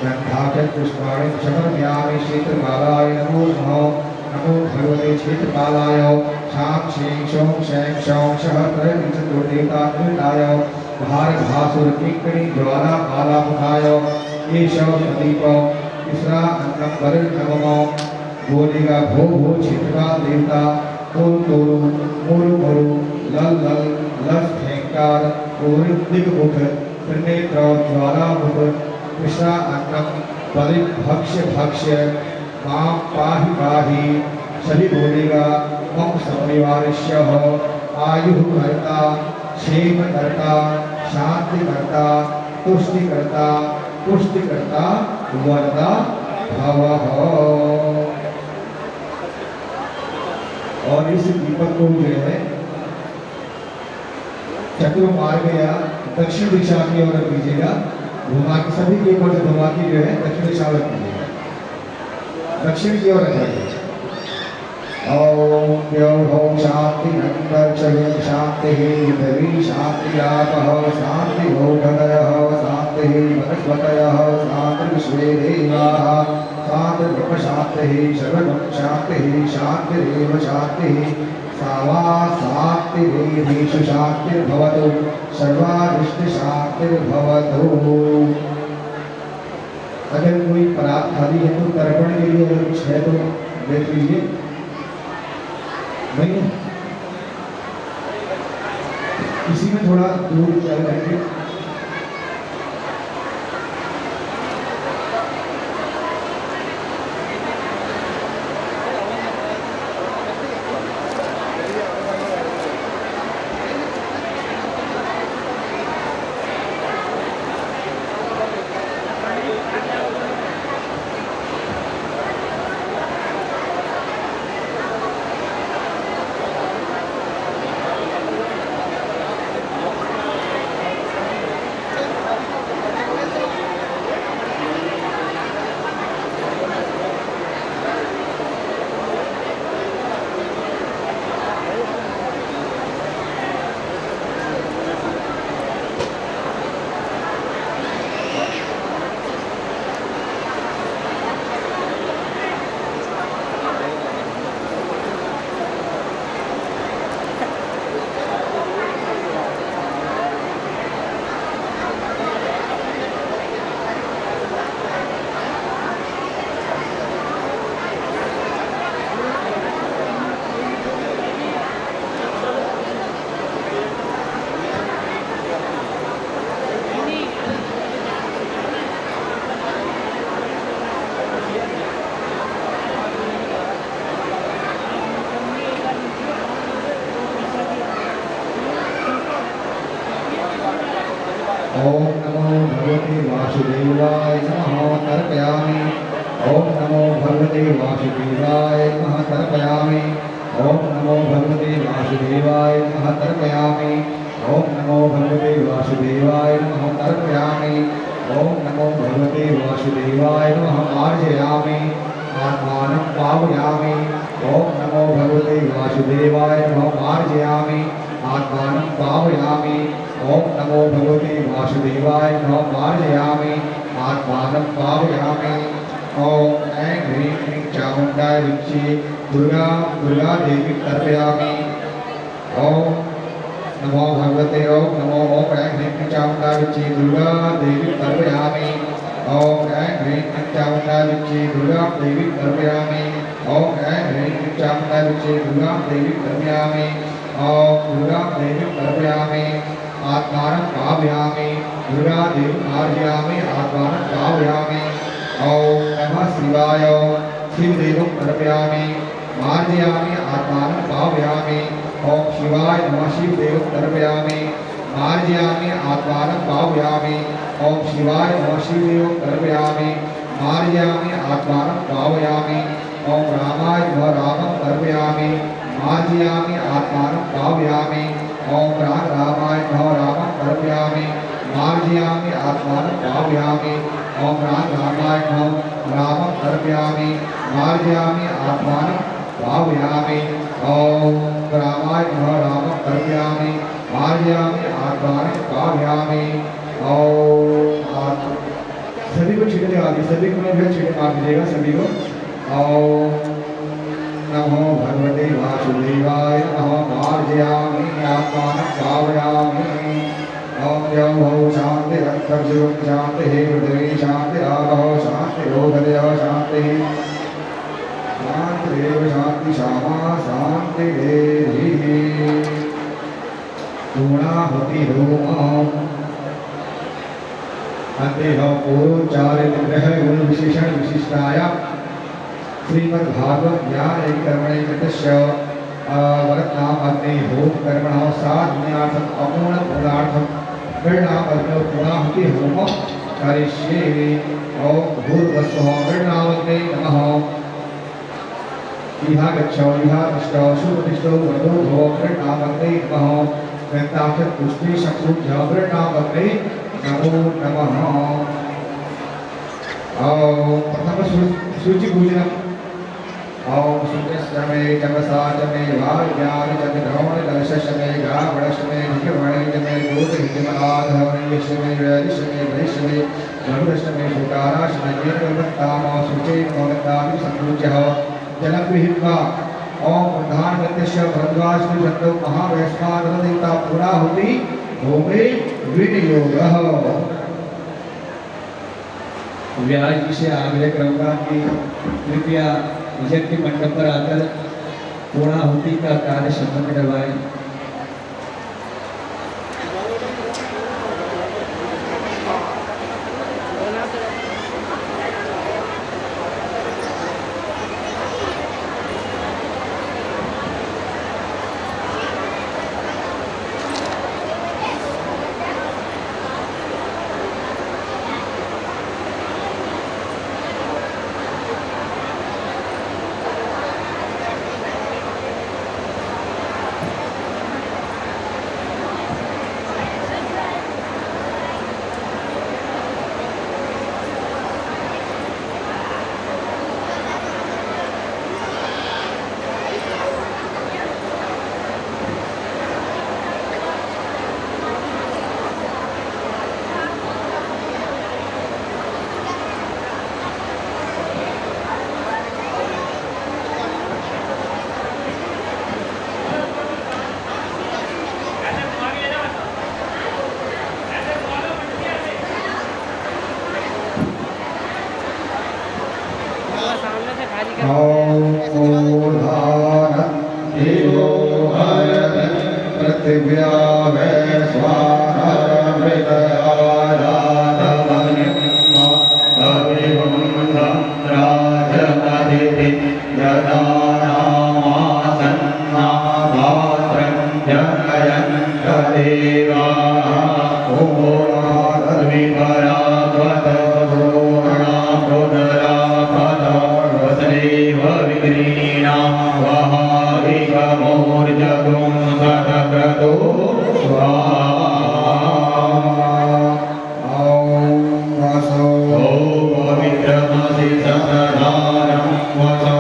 गन्धाकृत पुष्पाणि समर्पयामि। क्षेत्रपालाय नमो नमः। नमो भगवते क्षेत्रपालाय। शां श्रीं शों शैं शौं शः त्रयविंशतिर्देवतान्विताय भारभासुरकिङ्कणी ज्वालाकालामुखाय एषः सदीप तीसरा अन्नं वरुणनमः। बोलेगा भो भो क्षेत्रपाल देवता। तोरु तोरु मोरु मोरु लल लल लस ठेंकार पूर्व दिग्मुख त्रिनेत्र ज्वालामुख कृष्णा अन्नम बलिं भक्ष्य भक्ष्य मां पाहि पाहि। सभी बोलेगा मम सपरिवारस्य आयुः कर्ता क्षेमकर्ता शांतिकर्ता तुष्टिकर्ता पुष्टिकर्ता वरदा भवः। और इस दीपक को जो है चतुर्मार्ग या दक्षिण दिशा की ओर कीजिएगा। घुमा के सभी के ऊपर से घुमा के जो है दक्षिण दिशा में कीजिएगा। दक्षिण की ओर रखिए। ओम द्यौः शांति अंतरिक्षं शांति पृथिवी शांति आपः शांति भूगतयः शांति वनस्पतयः शांति विश्वे देवाः शांति ब्रह्म शांति सर्वगुण शांति शांतिरेव शांति सावा शांतिरेधीषु शांतिर्भवतु सर्वारिष्ट शांतिर्भवतु। अगर कोई परात खाली है तो तर्पण के लिए अगर कुछ है तो देख लीजिए। नहीं इसी में थोड़ा दूर चल जाएंगे। ओम नमो भगवते वासुदेवाय नमः तर्पयामि। ओम नमो भगवते वासुदेवाय नमः तर्पयामि। ओम नमो भगवते वासुदेवाय नमः तर्पयामि। ओम नमो भगवते वासुदेवाय नमः तर्पयामि। ओम नमो भगवते वासुदेवाय नमः मार्जयामि। आत्मानं पावयामि। ओम नमो भगवते वासुदेवाय नमः मार्जयामि। आत्मानं पावयामि। ओम नमो भगवते वासुदेवाय नमः मार्जयामि। आत्मानं पावयामि। ओम ऐं ह्रीं क्लीं चामुण्डाय विच्चे दुर्गा देवी तर्पयामि। ओम नमो भगवते ओम नमो ओम ऐं ह्रीं क्लीं चामुण्डाय विच्चे दुर्गा देवी तर्पयामि। ओम ऐं ह्रीं क्लीं चामुण्डाय विच्चे दुर्गा देवी तर्पयामि। ओम ऐं ह्रीं क्लीं चामुण्डाय विच्चे दुर्गा देवी तर्पयामि। ओम दुर्गा देवी तर्पयामि। आत्मानं पावयामि। दुर्गा देवी मार्जयामि। आत्मानं पावयामि। ओम नमः शिवाय शिवदेवं तर्पयामि। मार्जयामि। आत्मानं पावयामि। ओम शिवाय नमः शिवदेवं तर्पयामि। मार्जयामि। आत्मानं पावयामि। ओम शिवाय नमः शिवदेवं तर्पयामि। मार्जयामि। आत्मानं पावयामि। ओम रामाय नमः रामं तर्पयामि। मार्जयामि। आत्मानं पावयामि। ओम रामाय नमः रामं तर्पयामि। मार्जयामि। आत्मानं पावयामि। ओम रामाय नमः रामं तर्पयामि। मार्जयामि। आत्मानं पावयामि। ओम रामाय नमः रामं तर्पयामि। मार्जयामि। आत्मानं पावयामि। ओम सभी को छींटे लगा दीजिए। सभी को मैं छींटे मार दीजिएगा सभी को। ओम नमो भगवते वासुदेवाय नमः मार्जयामि। आत्मानं पावयामि। ओम यं भौ शांति रक्तर्जुं शांति हृदये शांति आगो शांति रोधयो शांति शांतिरेव शांति क्षमा शांति पूर्णाहुति होम अंतेह पूर्वोच्चारित ग्रह गुण विशेषण विशिष्टाय श्रीमद्भागवत ज्ञान कर्मणैकस्य वरनाम अग्नि होम कर्मणः साधनार्थम अपूर्ण पूर्णार्थम वरनाम अग्नि पूर्णाहुति होम करिष्ये। ओम भूर्भुवस्सुः वरनामग्ने नमः। इहा गच्छो इहा तिष्ठो सुप्रतिष्ठो वरदो भव वरनामग्ने नमः। गन्ताक्षत पुष्टि शक्रुभ्य वरनामग्ने नमो नमः। ओम प्रथम सूचि पूजनम्। ओम सूर्यश्चमे तपसा चमे वाज्ञान चमे द्रोण दर्शशमे गावणशमे धिकवणे चमे दूतहितमनाधवणयशमे वैदिशमे वैश्यमे मधुरशमे शुकाराशमे दीर्घवत्तामो शुचे नमोगतादि संपूज्यः जलं विहित्वा ओम प्रधानगत्यस्य भरद्वाजनि जन्तौ महावैश्वानरदेवता पूर्णाहुति होमे विनियोगः। व्यास जी से आग्रह करूँगा कि कृपया यज्ञ मंडप पर आकर पूर्णाहुति का कार्य संपन्न करवाएं। पृथिव्या जनयन्त देवा वहारिकमोर्जगुं सतक्रतो स्वाहा। वसो पवित्रमसि सहस्रदानं वसो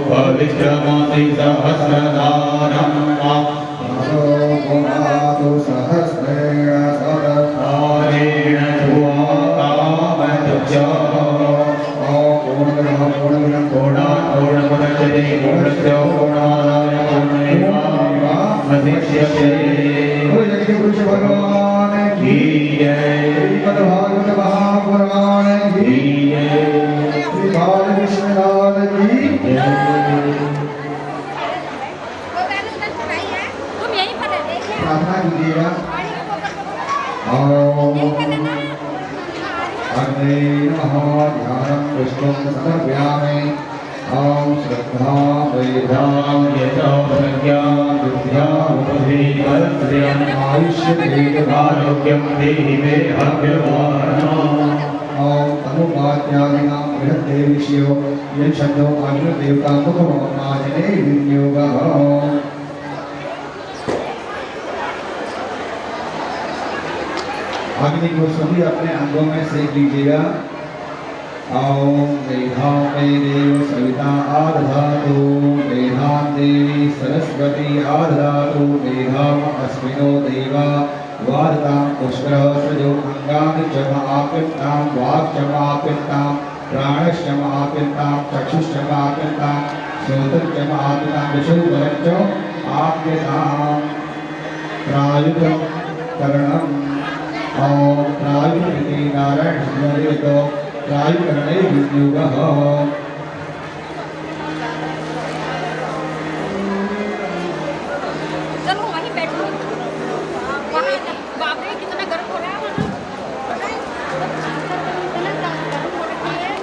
पवित्रमसि सहस्रदानं वसो पुनातु सहस्रेण सहस्रेण शुभाकामतुभ्य पूर्णमुदच्यते पूर्णस्य पूर्णमादाय पूर्णमेवावशिष्यते। पुरुष भगवान की जय। श्रीमद् भागवत महापुराण की जय। श्री बाल विश्वनाथ की जय। तुम यहीं पर रह देखिए प्रार्थना कीजिएगा। अग्ने नमः ध्यानं पुष्पं समर्पयामि। ॐ श्रद्धा वैधां यतो प्रज्ञां विद्यामुपधीकरस्त्रियम् आयुष्य आरोग्यं देहि मे अभ्यवारणम्। ॐ तमुपात्यादिनां बृहद्देवीश्यो यच्छन्दो अग्निदेवता मुखमाजने विनियोगः। अग्नि को सभी अपने अंगों में सेक लीजिएगा। ओम मेधां मे देव सविता आदधातु मेधां देवी सरस्वती आदधातु मेधां अस्मिनो देवा वार्तां पुष्करः सजो अंगानि च महापितां वाक्चमापितां प्राणश्चमापितां चक्षुश्चमापितां श्रोत्रश्चमापितां विशुद्धरश्च आप्यतां प्रायुतं करणम्। ओम प्रायुरिति नारायण स्मृतो प्रायुकरणे विनियोगः। चलो वहीं बैठो वहाँ बाप रे कितना गर्म हो रहा है वहाँ इतना गर्म हो रखी है।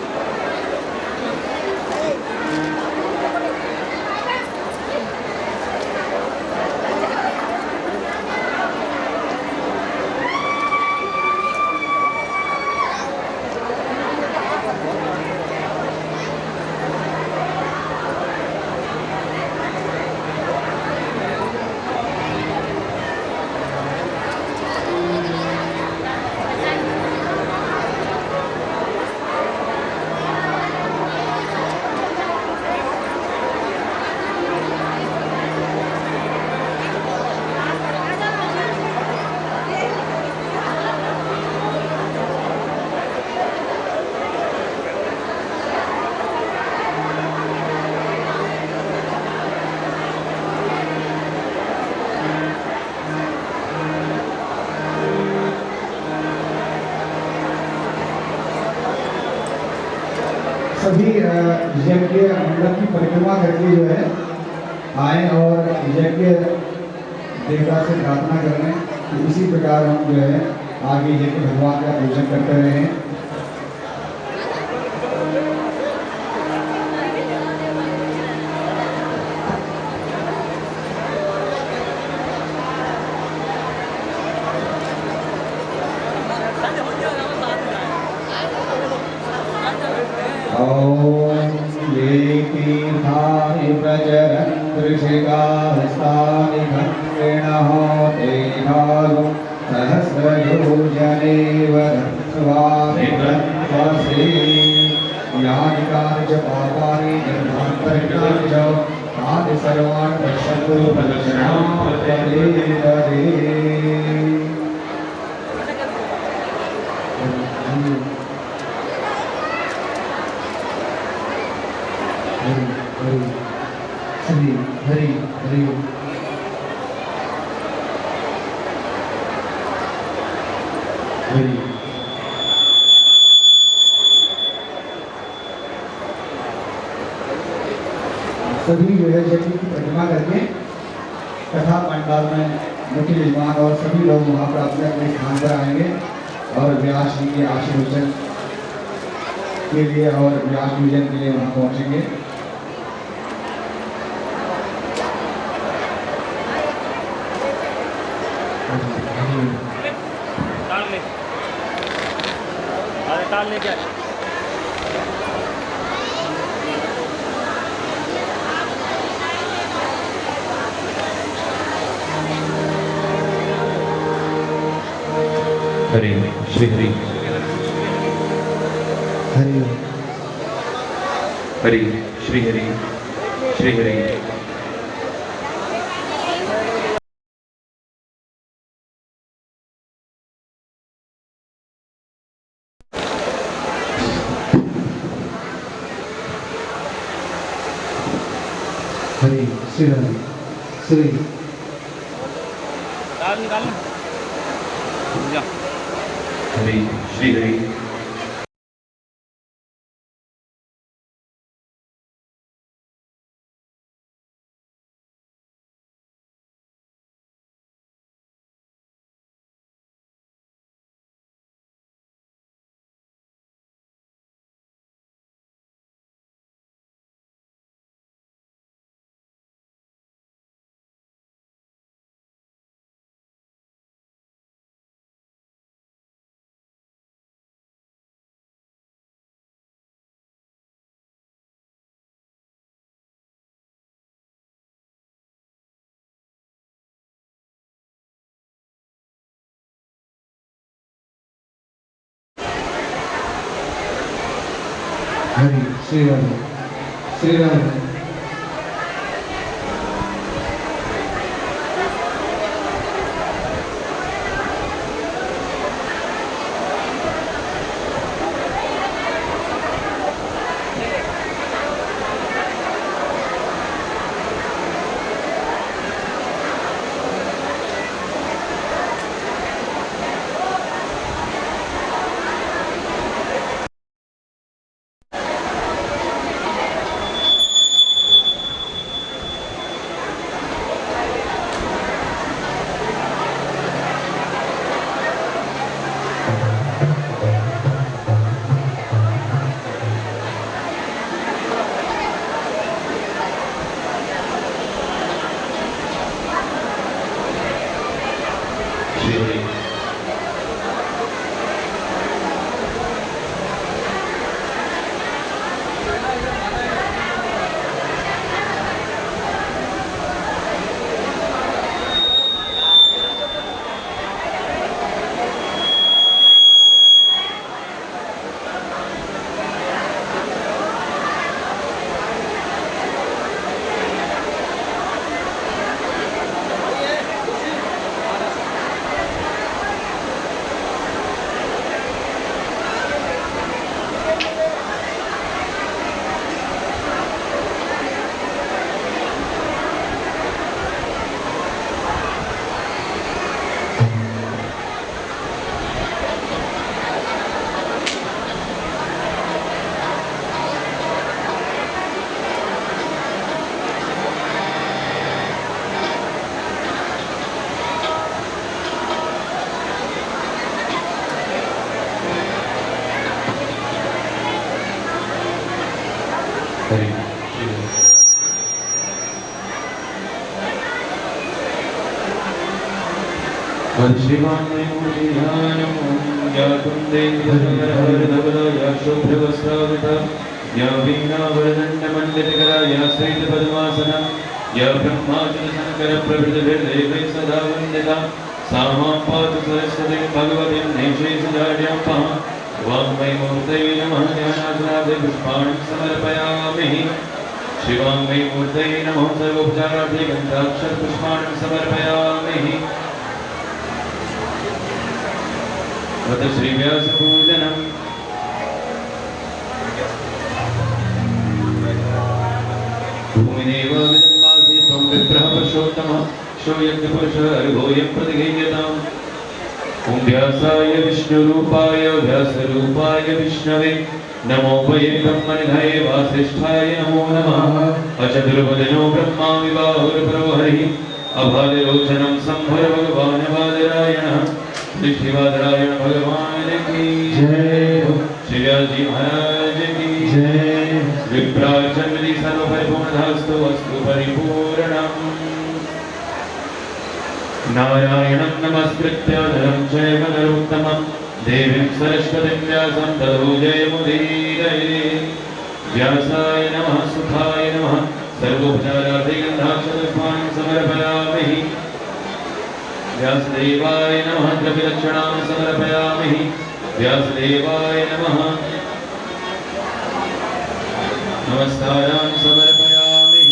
सभी यज्ञ मंडप की परिक्रमा करके जो है आए और यज्ञ देवता से प्रार्थना करें कि इसी प्रकार हम जो है आगे यज्ञ भगवान का पूजन करते रहें। ये तीर्थानि प्रचरन् ऋषिकास्तानि भद्रिणः तेनागुं सहस्रयोजनेव दत्त्वानि ब्रह्मसे यानि कानि च पापानि निर्भान्तरितानि च तानि सर्वाणि पश्यन्तु प्रदक्षिणां हरि हरि हरि हरि। सभी जो है यज्ञ की प्रतिमा करके कथा पंडाल में मुख्य यजमान और सभी लोग वहाँ पर अपने अपने स्थान पर आएंगे और व्यास जी के आशीर्वचन के लिए और व्यास पूजन के लिए वहाँ पहुँचेंगे। ताल ले, अरे ताल ले क्या हरि श्री हरि हरि हरि श्री हरि श्री हरि हरि श्री हरि श्री दाल निकाल जा। हरि श्री हरि हरि श्री हरि श्री हरि हरि श्रीमान ज्ञातुं देवया शुभ्रवस्त्रावृता या वीणावरदण्डमण्डितकरा या श्वेतपद्मासना या ब्रह्माच्युतशङ्करप्रभृतिभिर्देवैः सदा वन्दिता सा मां पातु सरस्वतीं भगवतीं देशैकजाड्यां वाङ्मयमूर्तये नमः ध्यानाग्रादे पुष्पाणि समर्पयामि शिवाङ्मयमूर्तये नमः सर्वोपचारार्थे गन्धाक्षरपुष्पाणि समर्पयामि अथ श्रीव्यासपूजनम् भूमिदेव विदन्वासि त्वं विप्रः पुरुषोत्तमः श्रूयज्ञपुरुषः अर्घोऽयं प्रतिगीयताम् ॐ व्यासाय विष्णुरूपाय व्यासरूपाय विष्णवे नमो वै ब्रह्मनिधये वासिष्ठाय नमो नमः अचतुर्वदनो ब्रह्मा विबाहुर्परो हरिः अभादिरोचनं संभर भगवान् वादरायणः श्रीवादरायण भगवान की जय श्री व्यासजी महाराज की जय विप्राचन्द्री सर्वपरिपूर्णधास्तु वस्तु परिपूर्णम् नारायणं नमस्कृत्य नरं चैव नरोत्तमं देवीं सरस्वतीं व्यासं ततो जयमुदीरये व्यासाय नमः सुखाय नमः सर्वोपचारार्थे गन्धाक्षरपुष्पाणि समर्पयामि व्यासदेवाय नमः द्रव्यदक्षिणां समर्पयामि व्यासदेवाय नमः नमस्कारान् समर्पयामि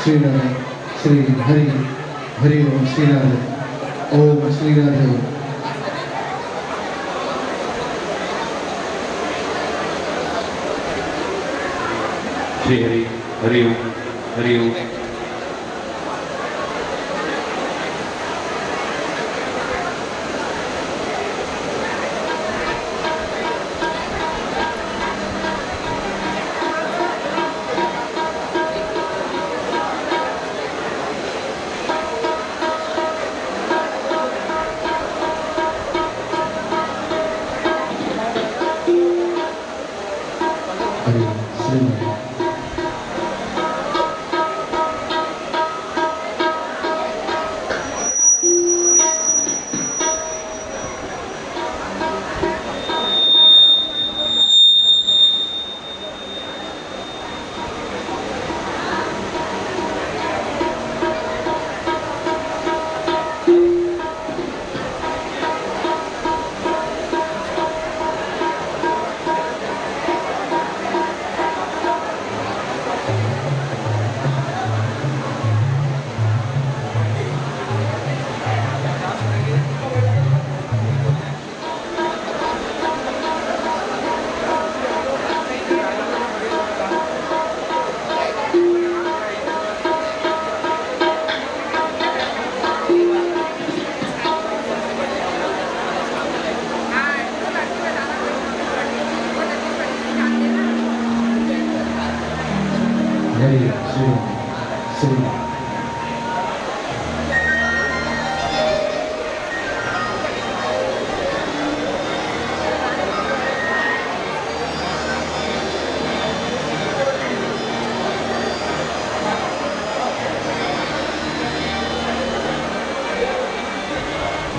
श्रीराधे श्री हरि हरि ओम श्रीराधे ओम श्रीराधे ओम। श्री हरि हरि ओम हरि ओम।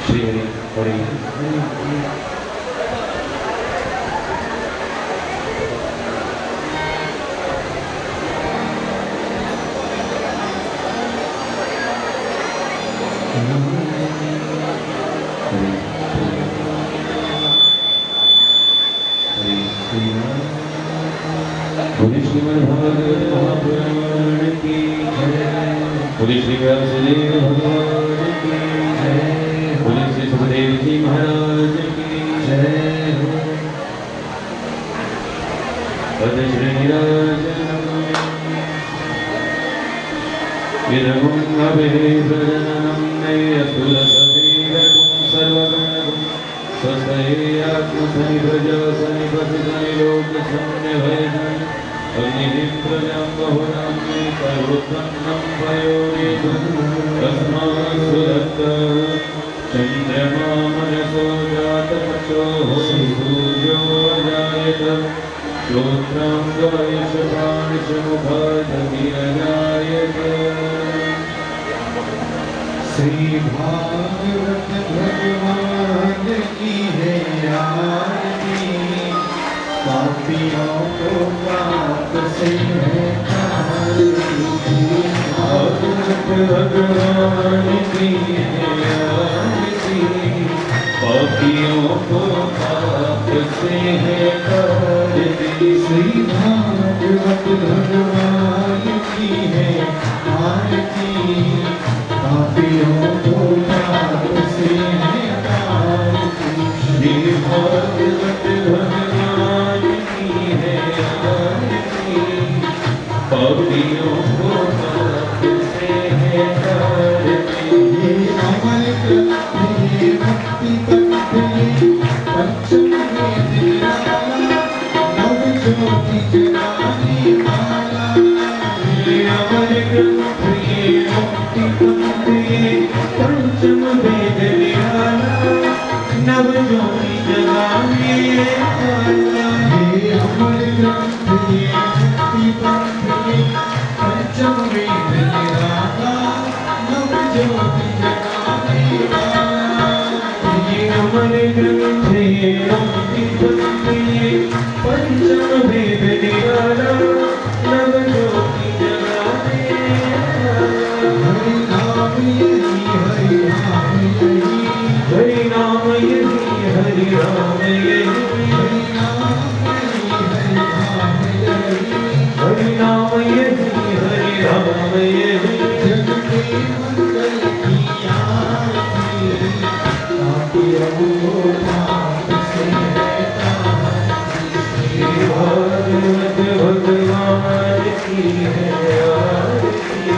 श्री हरि हरि बोले श्रीमद्भागवत महापुराण की जय। बोले श्री व्यासदेव भगवान की जय। बोले श्री सुखदेव जी महाराज की जय। पद श्रीराजनम् इदमुं अभिप्रजननं नैरसुरसवेदकुं सर्वगुणगुं स्वस्तेयात्मसनिप्रजासनिपतिसनिलोकसन्निभयजन् अग्निं प्रजां बहुनां करोत्पन्नं पयोनिधं तस्मात् सुदत्तः चन्द्रमा मनसो जातपक्षोः सूर्यो अजायत श्रोत्रां द्वायशपाणिशमुखादभिरजायत। श्री भागवत भगवान की है आरती, पापियों को पाप से है तारती। भागवत भगवान की है आरती, पापियों को पाप से है तारती। श्री भागवत भगवान की है आरती, पापियों को पाप से है तारती। श्री भागवत भगवान की भागवत भगवान की है आरती,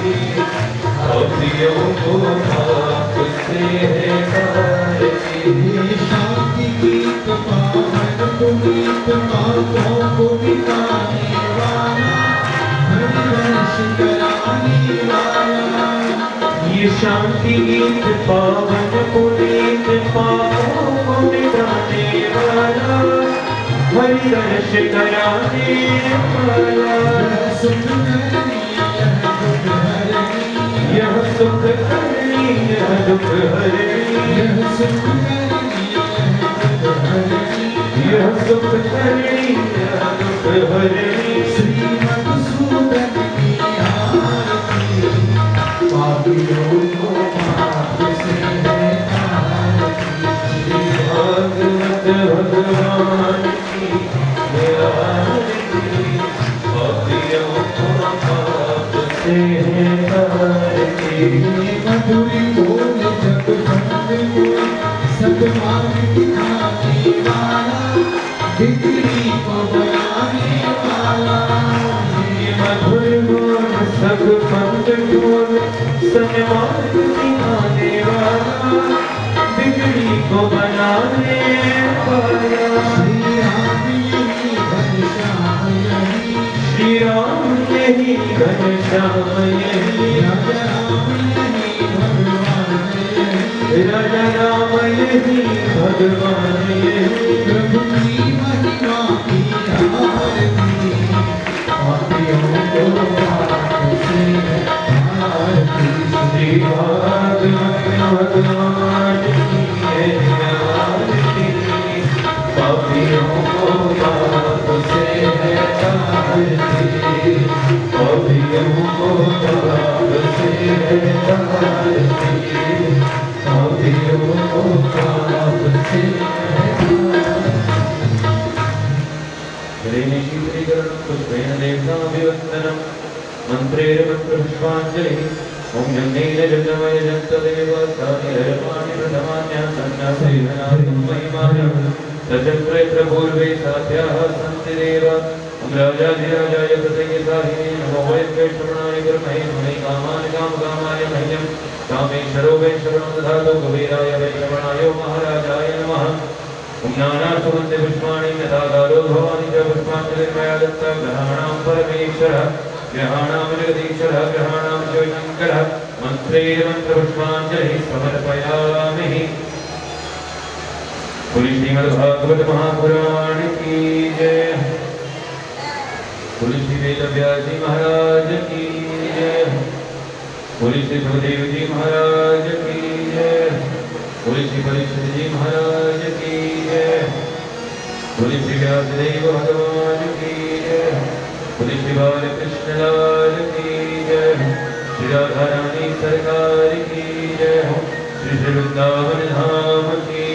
पापियों को पाप से है तारती। शांति गीत पावन पुनीत पापों को मिटाने वाला, हरिवंश कराने वाला। ये शांति गीत पावन पुनीत पापों को मिटाने वाला, हरिवंश कराने वाला। यह सुख करनी यह दुख हरनी, यह सुख करनी यह दुख हरनी। श्रीमधुसूदन की आरती, पापियों को पाप से है तारती। भागवत भगवान की है आरती, पापियों को पाप से है तारती। मधुरी बोल जग संग को सब मार्ग दिखाने वाला, बिगड़ी को बनाने वाला। ये मधुर बोल सब पंथ बोल सन्मार्ग दिखाने वाला, बिगड़ी को बनाने वाला। श्री राम यही घनश्याम यही, श्री राम यही घनश्याम यही, राजा राम यही भगवान यही। राजा राम यही भगवान यही। प्रभु की महिमा की आरती, पापियों को पाप से आरती। श्री भागवत भगवान की है आरती, पापियों को पाप से है तारती। पापियों को पाप से है तारती, पापियों को पाप से है तारती। पुष्पेण देवताभिवन्दनं मन्त्रेण मन्त्रपुष्पाञ्जलिः। ॐ जन्नेन जन्मय जन्तदेव सानिरपाणि प्रथमान्यः सन्न्यासेनादिं महिमानं सचक्रेत्र पूर्वे साध्याः सन्ति देव। ॐ राजाधिराजाय प्रसय्यसाहिने नमो वैश्वेश्वरणाय गुरुमहे मुने कामान् कामकामाय मह्यं कामेश्वरो वैश्वरो दधातु कुबेराय वैश्रवणाय महाराजाय नमः। ॐ नानासुगन्धि पुष्पाणि यथाकारो भवानि च पुष्पाञ्जलिर्मया दत्ता। ग्रहाणां परमेश्वरः ग्रहाणां जगदीश्वरः ग्रहाणां शिवशङ्करः मन्त्रेण मन्त्रपुष्पाञ्जलिः समर्पयामि। बोलिए श्रीमद्भागवत महापुराण की जय। बोलिए श्री वेदव्यास जी महाराज की जय। बोलिए श्री सुखदेव जी महाराज की जय। बोलिए श्री परीक्षित जी महाराज की जय। बोलिए श्री व्यासदेव भगवान की जय। बोलिए श्री बालकृष्ण लाल की जय। श्री राधा रानी सरकार की जय। श्री श्री वृंदावन धाम की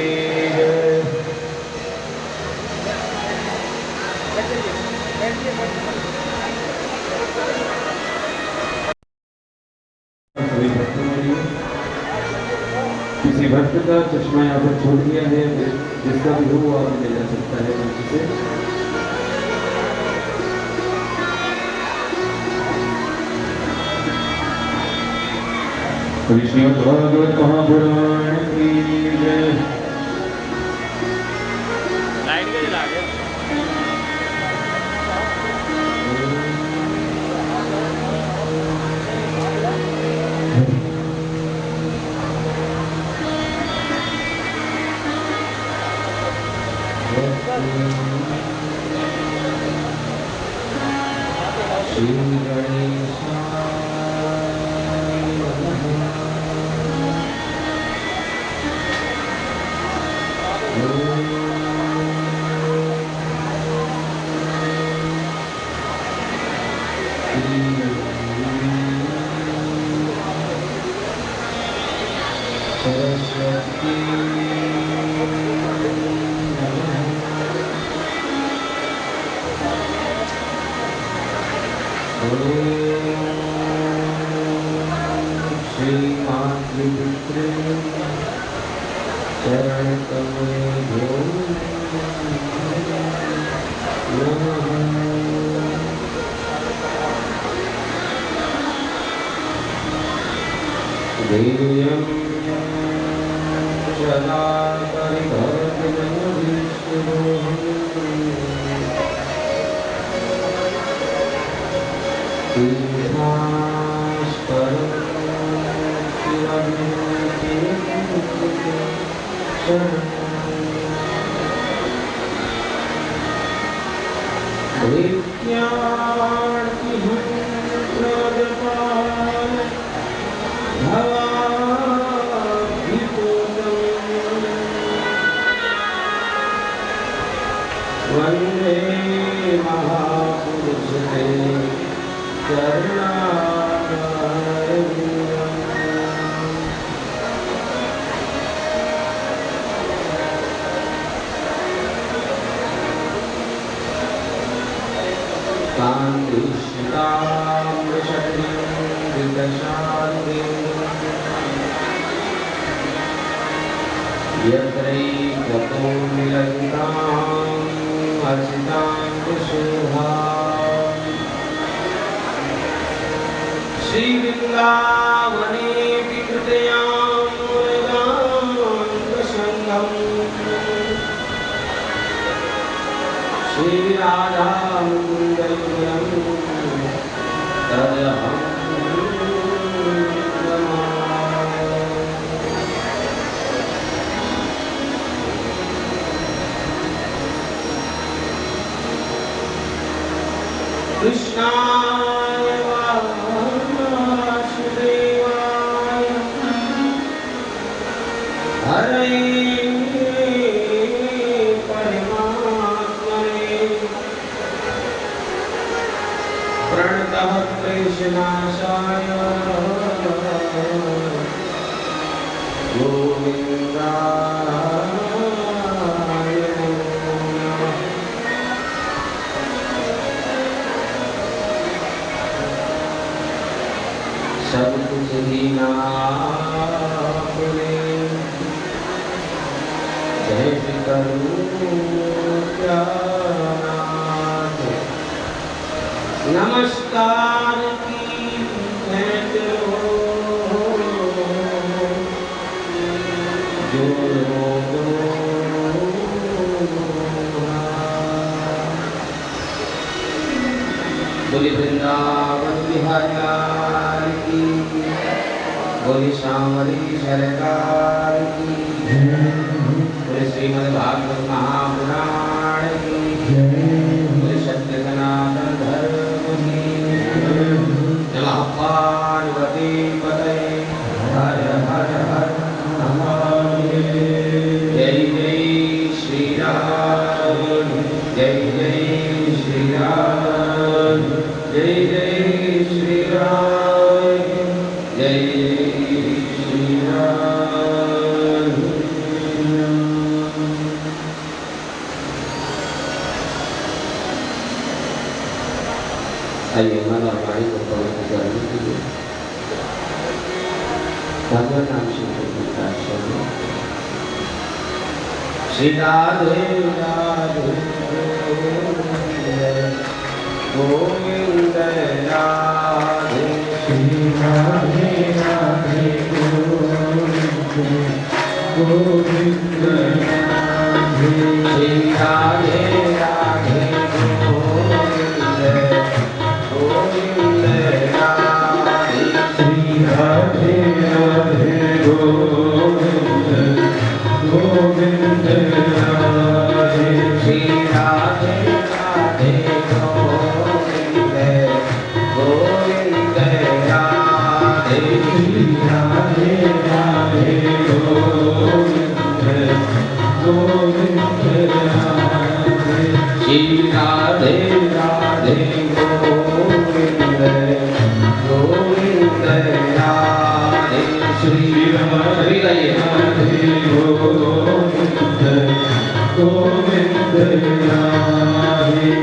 जय। सभी भक्तों के लिए किसी भक्त का चश्मा यहाँ पर छोड़ दिया है, जिसका भी हो आप ले जा सकता है मंच से। श्रीमद्भागवत महापुराण की जय। लाइट के जला के श्री गणेशाय सरस्वती नमः। शरण कमल देव्यं सदा परिभवति जगदीश्वरोऽहम् तीर्थास्पदं वन्दे महापुरुषते चरणारविन्दम् कान्तिष्टामृषट्रिं यत्रैकतो निरन्ताम् अर्चिताङ्गशोभा श्रीवृन्दावने विकृतयां वेदान्तसङ्गम् श्रीराधामङ्गलम् तदहं कृष्णाय वासुदेवाय हरे परमात्मने प्रणतः क्लेशनाशाय गोविन्दाय नमः। सब कुछ दीना आपने जैसे करूं क्या नाथ। नमस्कार की भेंट हो जो दो बोले वृंदावन बिहारी लाल की, बोले श्यामली सरकार की, बोले श्रीमद् भागवत महापुराण की, बोले सत्य सनातन धर्म की। नमः पार्वती पतये हर हर हर महादेव। जय जय श्री राम, जय जय श्री राम, जय जय श्री राम, जय जय श्री राम। आइए हमारा वाणी को पवित्र करने के लिए भगवान नाम से श्री राधे राधे गोविंद राधे, श्री राधे राधे गोविंद राधे, श्री राधे राधे गोविंद गोविंद राधे, श्री राधे राधे गोविंद गोविंद राधे, श्री राधे राधे गोविंद गोविंद राधे, श्री राधे राधे गोविंद गोविंद राधे, श्री राधे राधे गोविंद गोविंद राधे, श्री राधे राधे गोविंद गोविंद राधे।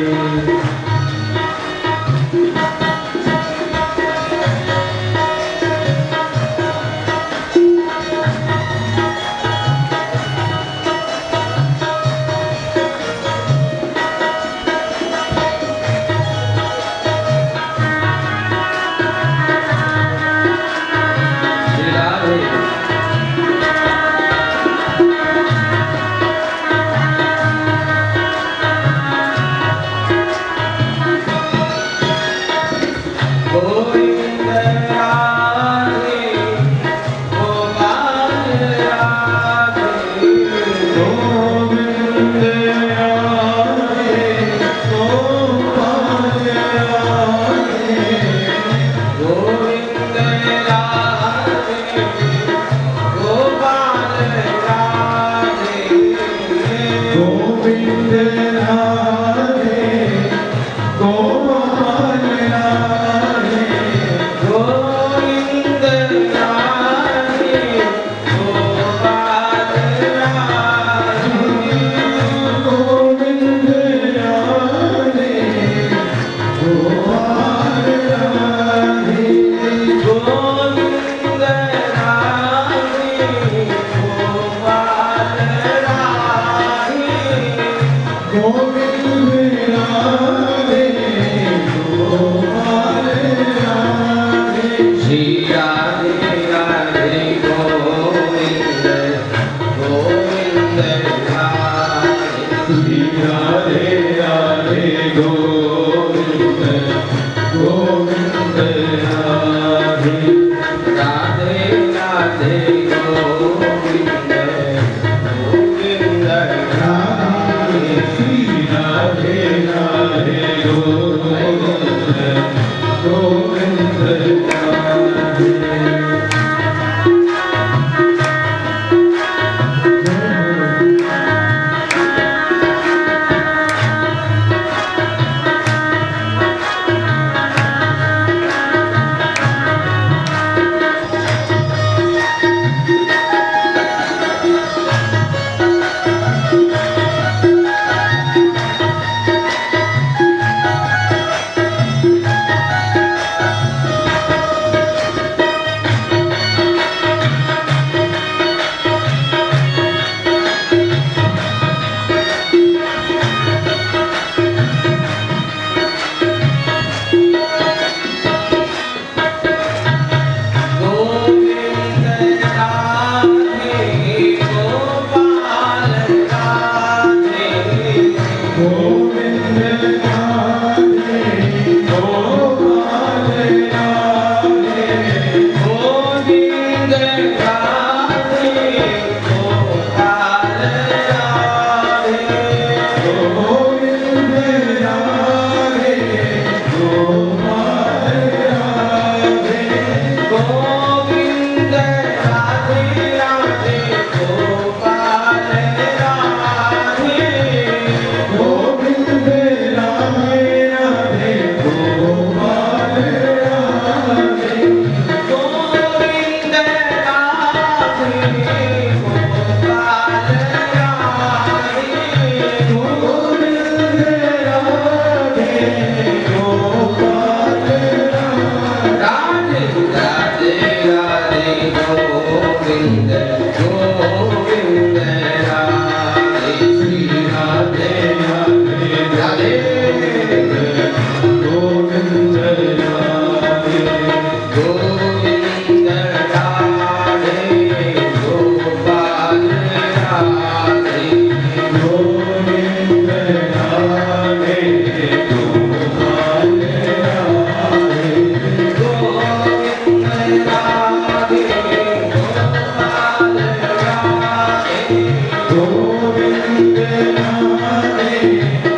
गोविंद राधे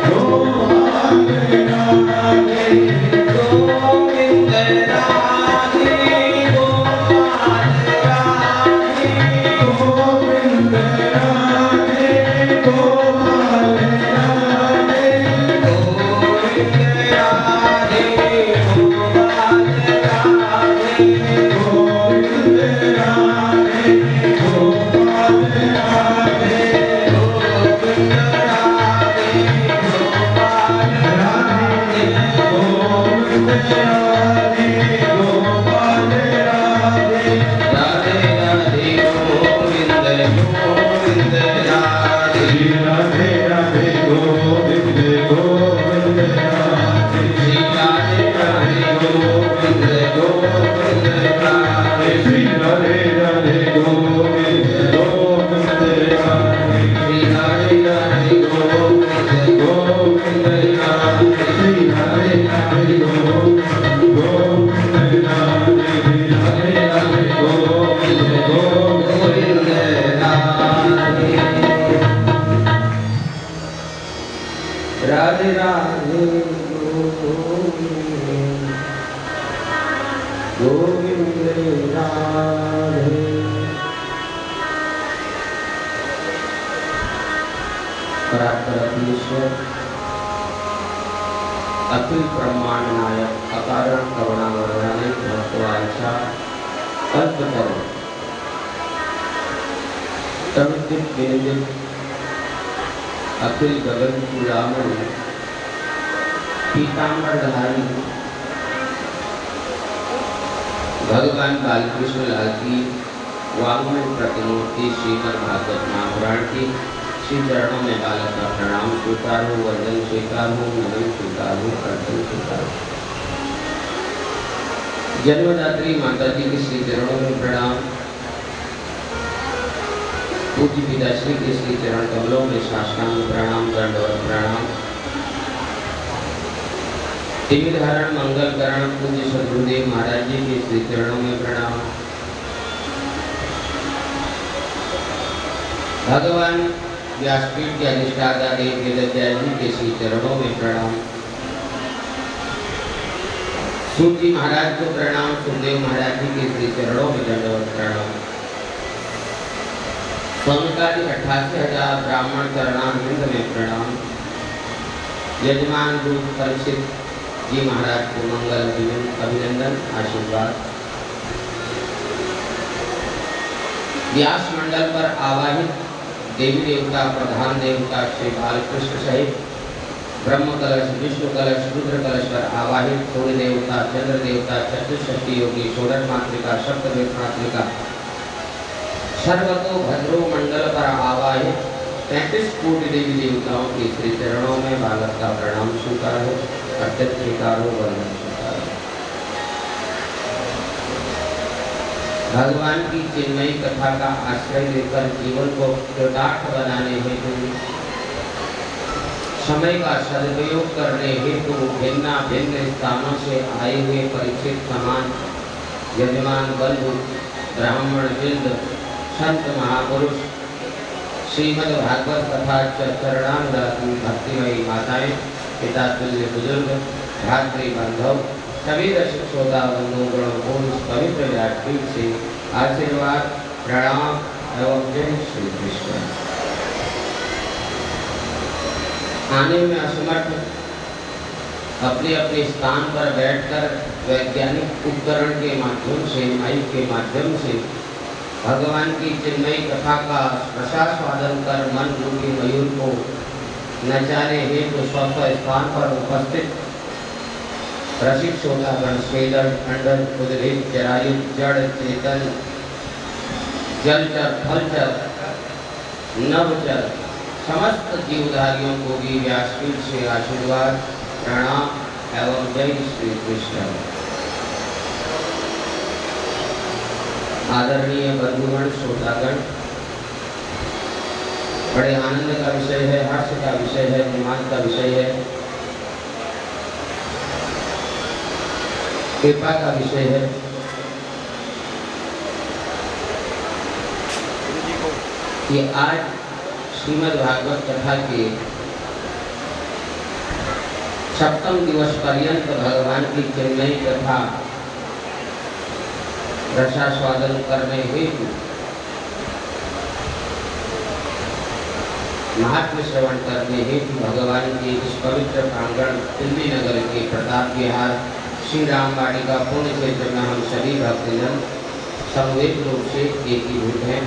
गोपाल राधे गोविंद राधे गोपाल राधे गोविंद राधे गोपाल राधे गोविंद राधे गोपाल राधे गोविंद राधे गोपाल राधे गोविंद राधे गोपाल राधे गोविंद राधे गोपाल राधे राधे राधे गोविंद गोविंद राधे राधे राधे गोविंद गोविंद राधे श्री राधे राधे गोविंद गोविंद राधे श्री राधे राधे गोविंद गोविंद राधे श्री राधे राधे गोविंद गोविंद राधे श्री राधे राधे गोविंद गोविंद राधे श्री राधे राधे गोविंद गोविंद राधे राधे राधे गोविंद राधे परात्पर अखिल ब्रह्मांड नायक अकारण करुणा वरदाने भक्तवांछा कल्पतरु तमितित विनिदित अखिल गगन पुरामण पीताम्बरधारी भगवान बालकृष्ण लाल की वाङ्मय प्रतिमूर्ति श्रीमद् भागवत महापुराण की श्री चरणों में बालक का प्रणाम स्वीकार हो, वंदन स्वीकार हो, नमन स्वीकार हो, कर्तन स्वीकार हो। जन्मदात्री माता जी के श्री चरणों में प्रणाम, पूज्य पिताश्री के श्री चरण कमलों में साष्टांग प्रणाम, दंडवत प्रणाम। तिमिर हरण मंगल करण पूज्य सद्गुरुदेव महाराज जी के श्री चरणों में प्रणाम। भगवान व्यासपीठ के अधिष्ठाता देव वेदव्यास जी के श्री चरणों में प्रणाम। सूत जी महाराज को प्रणाम, सुखदेव महाराज जी के श्री चरणों में दंडवत प्रणाम। स्वामिकादि 88,000 ब्राह्मण चरणारविंद में प्रणाम। यजमान गुरु परीक्षित जी महाराज को मंगल अभिनंदन आशीर्वाद। व्यास मंडल पर आवाहित देवी देवता प्रधान देवता श्री बालकृष्ण सहित ब्रह्म कलश, विष्णु कलश, रुद्र कलश पर आवाहित सूर्य देवता, चंद्र देवता, चतुष्षष्टि योगी, षोडश मातृका, सप्तविध मातृका, सर्वतो भद्रो मंडल पर आवाहित 33 कोटि देवी देवताओं के श्री चरणों में बालक का प्रणाम स्वीकार हो, कर्तव्य स्वीकार हो, वंदन स्वीकार हो। भगवान की चिन्मयी कथा का आश्रय लेकर जीवन को कृतार्थ बनाने हेतु, समय का सदुपयोग करने हेतु भिन्न भिन्न स्थानों से आए हुए परिचित समान यजमान बंधु, ब्राह्मण वृंद, संत महापुरुष, श्रीमद् भागवत कथा चरणानुरागी भक्तिमयी माताएं, पिता तुल्य बुजुर्ग, भातृ बांधव, सभी दर्शक श्रोता बंधुगणों को इस पवित्र व्यासपीठ से आशीर्वाद, प्रणाम एवं जय श्री कृष्ण। आने में असमर्थ अपने अपने स्थान पर बैठकर वैज्ञानिक उपकरण के माध्यम से, माइक के माध्यम से भगवान की चिन्मयी कथा का रसास्वादन कर मन रूपी मयूर को नचाने हेतु स्वस्थ स्थान पर उपस्थित रसिक श्रोतागण स्वेदन, अंडन, उद्भिद, जरायुज, जड़, चेतन, जलचर, फलचर, नवचर समस्त जीवधारियों को भी व्यासपीठ से आशीर्वाद, प्रणाम एवं जय श्री कृष्ण। आदरणीय बंधुगण, श्रोतागण, बड़े आनंद का विषय है, हर्ष का विषय है, रोमांच का विषय है, कृपा का विषय है कि आज श्रीमद् भागवत कथा के सप्तम दिवस पर्यंत भगवान की चिन्मयी कथा रसास्वादन करने हेतु महात्म्य श्रवण करने हेतु भगवान के इस पवित्र प्रांगण दिल्ली नगर के प्रताप विहार श्री राम वाटिका पुण्य क्षेत्र में हम सभी भक्तजन समवेत रूप से एकीभूत हैं।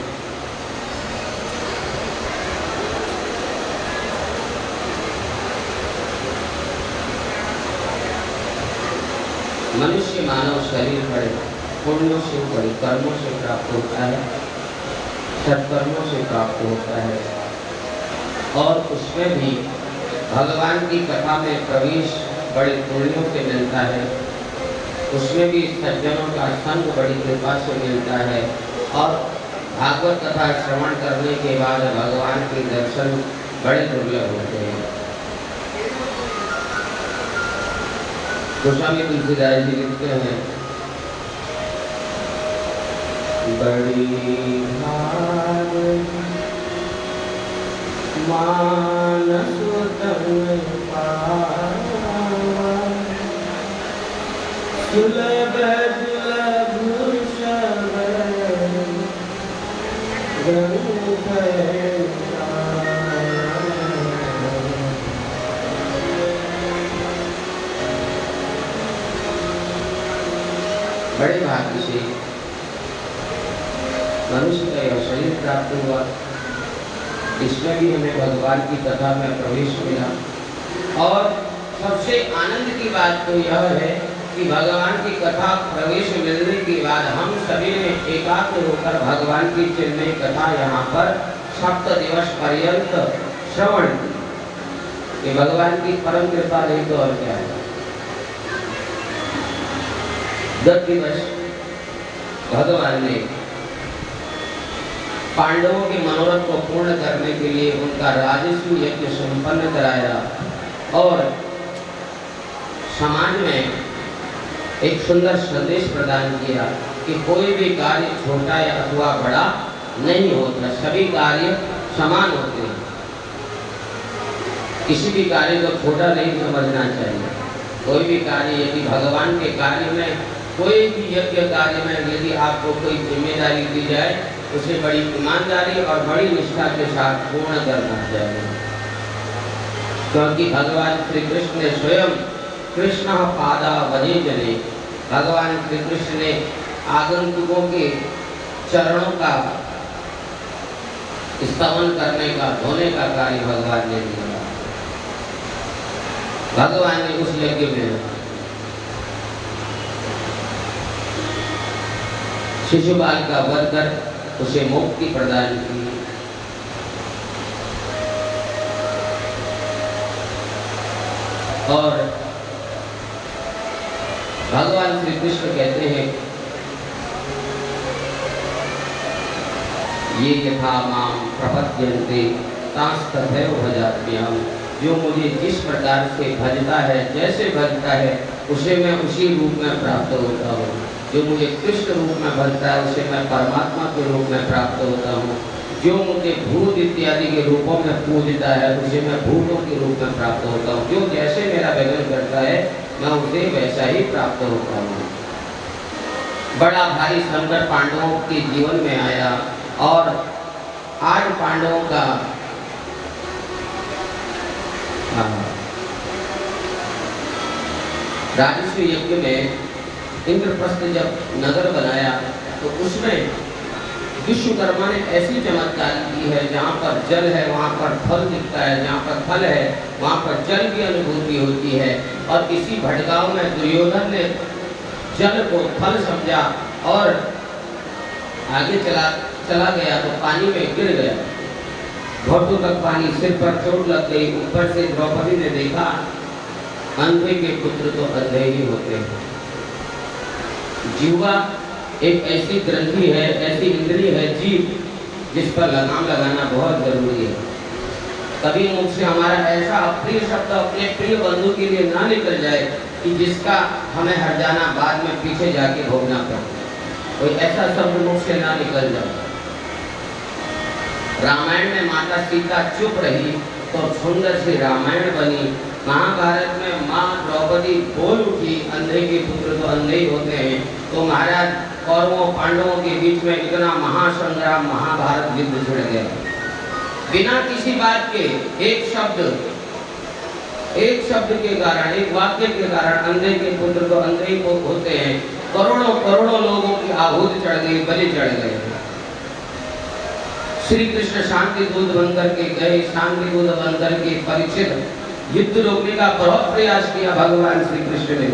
मनुष्य मानव शरीर बड़े पुण्यों से बड़े कर्मों से प्राप्त होता है, सत्कर्मों से प्राप्त होता है और उसमें भी भगवान की कथा में प्रवेश बड़े पुण्यों से मिलता है, उसमें भी सज्जनों का संग बड़ी कृपा से मिलता है और भागवत कथा श्रवण करने के बाद भगवान के दर्शन बड़े दुर्लभ होते हैं। गोस्वामी तुलसीदास जी लिखते हैं, बड़ी भाग मानस तन पावा, सुलभ सुलभ बड़े भाग्य से मनुष्य का यह शरीर प्राप्त हुआ, इसमें भी हमें भगवान की कथा में प्रवेश मिला और सबसे आनंद की बात तो यह है कि भगवान की कथा प्रवेश मिलने के बाद हम सभी ने एकाग्र होकर भगवान की चिन्मयी कथा यहाँ पर 7 दिवस पर्यंत श्रवण, ये भगवान की परम कृपा नहीं तो और क्या है। 10 दिवस भगवान ने पांडवों के मनोरथ को पूर्ण करने के लिए उनका राजस्व यज्ञ संपन्न कराया और समाज में एक सुंदर संदेश प्रदान किया कि कोई भी कार्य छोटा या अथवा बड़ा नहीं होता, सभी कार्य समान होते हैं, किसी भी कार्य को छोटा नहीं समझना चाहिए। कोई भी कार्य यदि भगवान के कार्य में, कोई भी यज्ञ कार्य में यदि आपको कोई जिम्मेदारी दी जाए, उसे बड़ी ईमानदारी और बड़ी निष्ठा के साथ पूर्ण करना चाहिए, क्योंकि भगवान श्री कृष्ण ने स्वयं कृष्ण पादा वजे जने, भगवान श्री कृष्ण ने आगंतुकों के चरणों का स्तवन करने का, धोने का कार्य भगवान ने दिया। भगवान ने उस यज्ञ में शिशुपाल का वध कर उसे मुक्ति प्रदान की और भगवान श्री कृष्ण कहते हैं, ये यथा माम प्रपद्यन्ते तास्तथैव भजाम्यहम्, जो मुझे जिस प्रकार से भजता है, जैसे भजता है, उसे मैं उसी रूप में प्राप्त होता हूँ। जो मुझे कृष्ण रूप में भजता है, उसे मैं परमात्मा के रूप में प्राप्त होता हूँ। जो मुझे भूत इत्यादि के रूपों में पूजता है, उसे मैं भूतों के रूप में प्राप्त होता हूँ। जो जैसे मेरा भजन करता है, मैं उसे वैसा ही प्राप्त होता हूँ। बड़ा भारी संकट पांडवों के जीवन में आया और आज पांडवों का राजस्व यज्ञ में इंद्रप्रस्थ जब नगर बनाया तो उसमें विश्वकर्मा ने ऐसी चमत्कार की है, जहाँ पर जल है वहाँ पर फल दिखता है, जहाँ पर फल है वहाँ पर जल की अनुभूति होती है। और इसी भटकाव में दुर्योधन ने जल को फल समझा और आगे चला गया तो पानी में गिर गया, घोटों तक पानी, सिर पर चोट लग गई। ऊपर से द्रौपदी ने देखा, अंधे के पुत्र तो अंधे ही होते हैं। जीवा एक ऐसी ग्रंथि है, ऐसी इंद्रिय है जीव, जिस पर लगाम लगाना बहुत जरूरी है। कभी मुख से हमारा ऐसा अप्रिय शब्द अपने प्रिय बंधु के लिए ना निकल जाए कि जिसका हमें हर जाना बाद में पीछे जाके भोगना पड़े। कोई ऐसा शब्द मुख से ना निकल जाए। रामायण में माता सीता चुप रही तो सुंदर सी रामायण बनी। महाभारत में माँ द्रौपदी बोल उठी, अंधे के पुत्र तो अंधे ही होते हैं। तो महाराज कौरवों पांडवों के बीच में इतना महासंग्राम, महाभारत युद्ध छिड़ गया बिना किसी बात के। एक शब्द के कारण, एक वाक्य के कारण अंधे के पुत्र तो अंधे ही होते हैं। करोड़ों करोड़ों लोगों की आहुति चढ़ गई, बलि चढ़ गए। श्री कृष्ण शांति दूत बनकर के गए, शांति दूत बनकर के परीक्षित युद्ध रोकने का बहुत प्रयास किया भगवान श्री कृष्ण ने।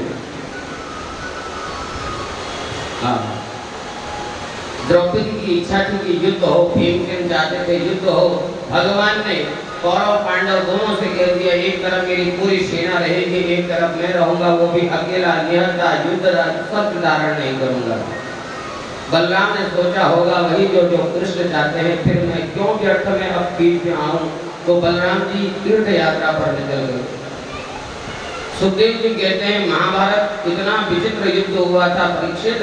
द्रौपदी की इच्छा थी कि युद्ध हो, भीमसेन चाहते थे युद्ध हो। भगवान ने कौरव पांडव दोनों से कह दिया, एक तरफ मेरी पूरी सेना रहेगी, एक तरफ मैं रहूंगा, वो भी अकेला, निहत्था, युद्ध सत्य धारण नहीं करूंगा। बलराम ने सोचा होगा वही जो कृष्ण चाहते हैं, फिर मैं क्यों व्यर्थ में अब पीठ में आऊं। तो बलराम जी तीर्थ यात्रा पर निकल गए। सुखदेव जी कहते हैं महाभारत इतना विचित्र युद्ध हुआ था परीक्षित,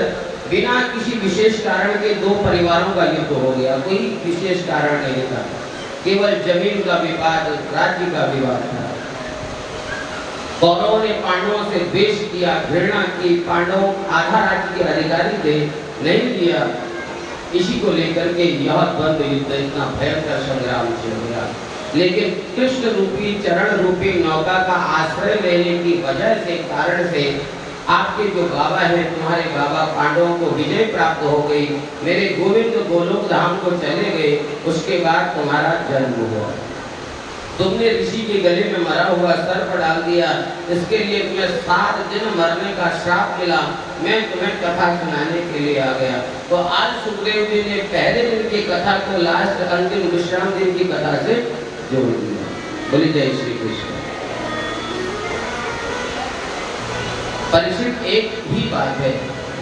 बिना किसी विशेष कारण के दो परिवारों का युद्ध हो गया। कोई विशेष कारण नहीं था, केवल जमीन का विवाद, राज्य का विवाद था। कौरवों ने पांडवों से द्वेष किया, घृणा की। पांडवों आधा राज्य के अधिकारी थे, नहीं दिया। इसी को लेकर के यह द्वंद्व युद्ध, इतना भयंकर संग्राम छिड़ गया। लेकिन कृष्ण रूपी, चरण रूपी नौका का आश्रय लेने की वजह से, कारण से आपके जो बाबा हैं, तुम्हारे बाबा पांडवों को विजय प्राप्त हो गई। मेरे गोविंद गोलोक धाम को चले गए, उसके बाद तुम्हारा जन्म हुआ। तुमने ऋषि के गले में मरा हुआ सर्प डाल दिया, इसके लिए तुम्हें 7 दिन मरने का श्राप मिला। मैं तुम्हें कथा सुनाने के लिए आ गया। तो आज सुखदेव जी ने पहले दिन की कथा को लास्ट अंतिम विश्राम दिन की कथा से जोड़ दिया। बोली जय श्री कृष्ण। परीक्षित, एक ही बात है,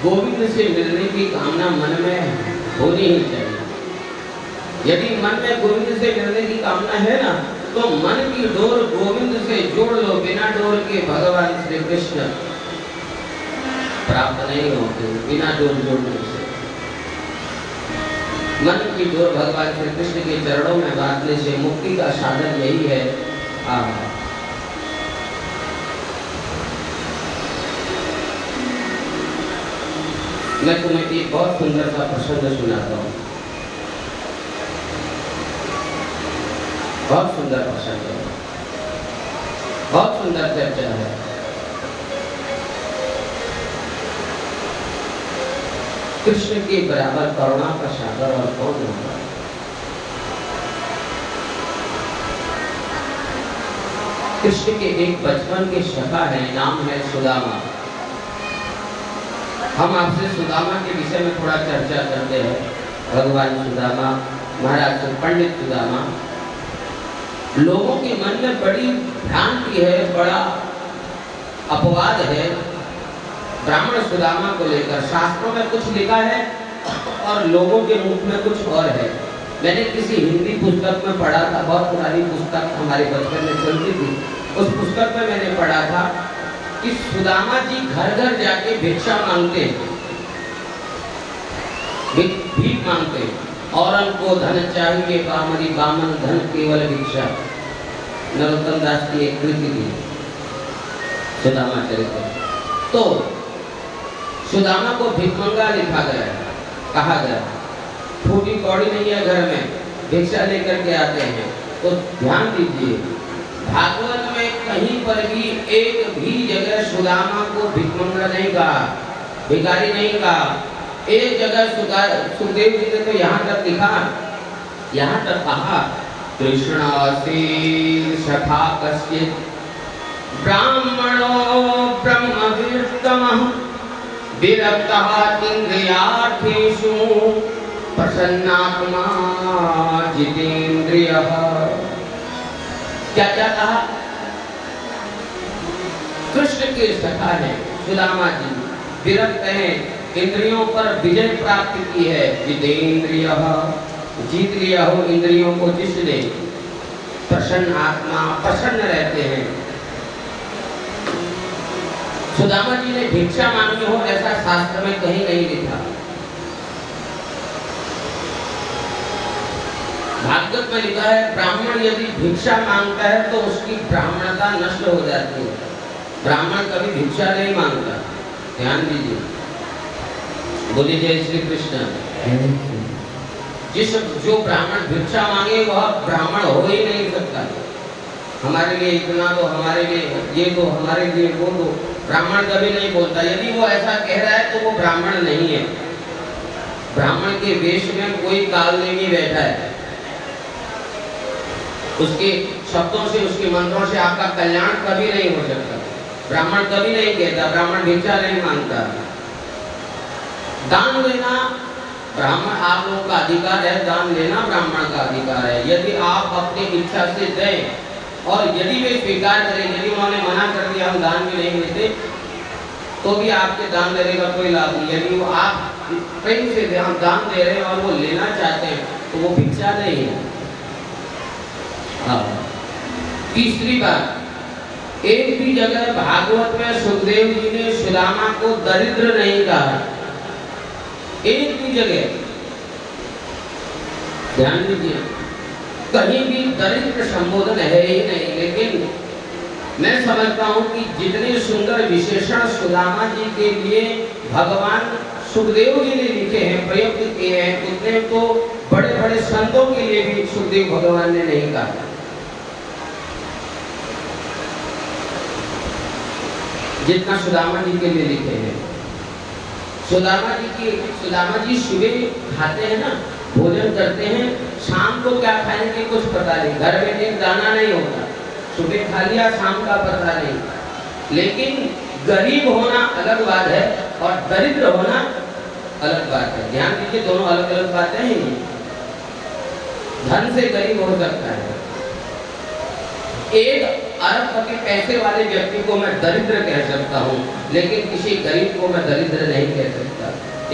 गोविंद से मिलने की कामना मन में होनी ही चाहिए। यदि मन में गोविंद से मिलने की कामना है ना, तो मन की डोर गोविंद से जोड़ लो। बिना डोर के भगवान श्री कृष्ण प्राप्त नहीं होते, बिना डोर जोड़ने से। मन की डोर भगवान श्री कृष्ण के चरणों में बांधने से मुक्ति का साधन यही है। मैं तुम्हें एक बहुत सुंदर सा प्रसंग सुनाता हूँ, बहुत सुंदर प्रसंग है, बहुत सुंदर चर्चा है। कृष्ण के बराबर करुणा का सागर और कौन होगा। कृष्ण के एक बचपन के सखा है, नाम है सुदामा। हम आपसे सुदामा के विषय में थोड़ा चर्चा करते हैं। भगवान सुदामा, महाराज पंडित सुदामा। लोगों के मन में बड़ी भ्रांति है, बड़ा अपवाद है ब्राह्मण सुदामा को लेकर। शास्त्रों में कुछ लिखा है और लोगों के मुख में कुछ और है। मैंने किसी हिंदी पुस्तक में पढ़ा था, बहुत पुरानी पुस्तक हमारे बचपन में चलती थी। उस पुस्तक में मैंने पढ़ा था कि सुदामा जी घर घर जाके भिक्षा मांगते, भीख मांगते। औरन को धन चाहिए, बामनी बामन धन केवल भिक्षा। नरोत्तम दास की एक कृति थी सुदामा चरित्र। तो सुदामा को भिखमंगा लिखा गया, कहा गया। फूटी कौड़ी नहीं है घर में, भिक्षा लेकर के आते हैं। तो ध्यान दीजिए, भागवत में कहीं पर भी एक भी जगह सुदामा को भिखमंगा नहीं कहा, भिखारी नहीं कहा। एक जगह सुखदेव जी ने तो यहाँ तक लिखा, यहाँ तक कहा, कृष्णासी सखा कश्चित् ब्राह्मणो ब्रह्मवित्तमः विरक्तः इंद्रियार्थेषु प्रसन्नात्मा जितेन्द्रियः। क्या क्या कहा? कृष्ण के सखा है सुदामा जी, विरक्त हैं, इंद्रियों पर विजय प्राप्त की है। जितेन्द्रियः, जीत लिया हो इंद्रियों को जिसने। प्रसन्न आत्मा, प्रसन्न रहते हैं। सुदामा जी ने भिक्षा मांगी हो ऐसा शास्त्र में कहीं नहीं लिखा। भागवत में लिखा है ब्राह्मण यदि भिक्षा मांगता है तो उसकी ब्राह्मणता नष्ट हो जाती है। ब्राह्मण कभी भिक्षा नहीं मांगता, ध्यान दीजिए। बोलिए जय श्री कृष्ण। जो ब्राह्मण भिक्षा मांगे वह ब्राह्मण हो ही नहीं सकता। हमारे लिए इतना दो, हमारे लिए ये दो, हमारे लिए वो दो, ब्राह्मण कभी नहीं बोलता। यदि वो ऐसा कह रहा है तो वो ब्राह्मण नहीं है। ब्राह्मण के वेश में कोई काल नहीं बैठा है। उसके शब्दों से, उसके मंत्रों से आपका कल्याण कभी नहीं हो सकता। ब्राह्मण कभी नहीं कहता, ब्राह्मण भिक्षा नहीं मांगता। दान लेना ब्राह्मण, आप लोगों का अधिकार है, दान लेना ब्राह्मण का अधिकार है। यदि आप अपनी इच्छा से दें और यदि वे स्वीकार करें, यदि उन्होंने मना कर दिया हम दान भी नहीं लेते, तो भी आपके दान देने का कोई लाभ नहीं। यदि वो आप प्रेम से दान दे रहे हैं और वो लेना चाहते हैं तो वो भिक्षा नहीं है। तीसरी बात, एक भी जगह भागवत में सुखदेव जी ने सुदामा को दरिद्र नहीं कहा। एक भी जगह ध्यान दीजिए, कहीं भी दरिद्र संबोधन है ही नहीं। लेकिन मैं समझता हूं कि जितने सुंदर विशेषण सुदामा जी के लिए भगवान सुखदेव जी ने लिखे हैं, प्रयुक्त किए हैं, उतने तो बड़े बड़े संतों के लिए भी सुखदेव भगवान ने नहीं कहा। जितना सुदामा जी के लिए लिखे हैं। सुदामा जी सुबह खाते हैं ना, भोजन करते हैं, शाम को क्या खाएंगे कुछ पता नहीं, घर में एक दाना नहीं होता। सुबह खा लिया, शाम का पता नहीं। लेकिन गरीब होना अलग बात है और दरिद्र होना अलग बात है। ध्यान दीजिए, दोनों अलग अलग बातें हैं। धन से गरीब हो सकता है। एक अरबपति पैसे वाले व्यक्ति को मैं दरिद्र कह सकता हूँ, लेकिन किसी गरीब को मैं दरिद्र नहीं कह सकता।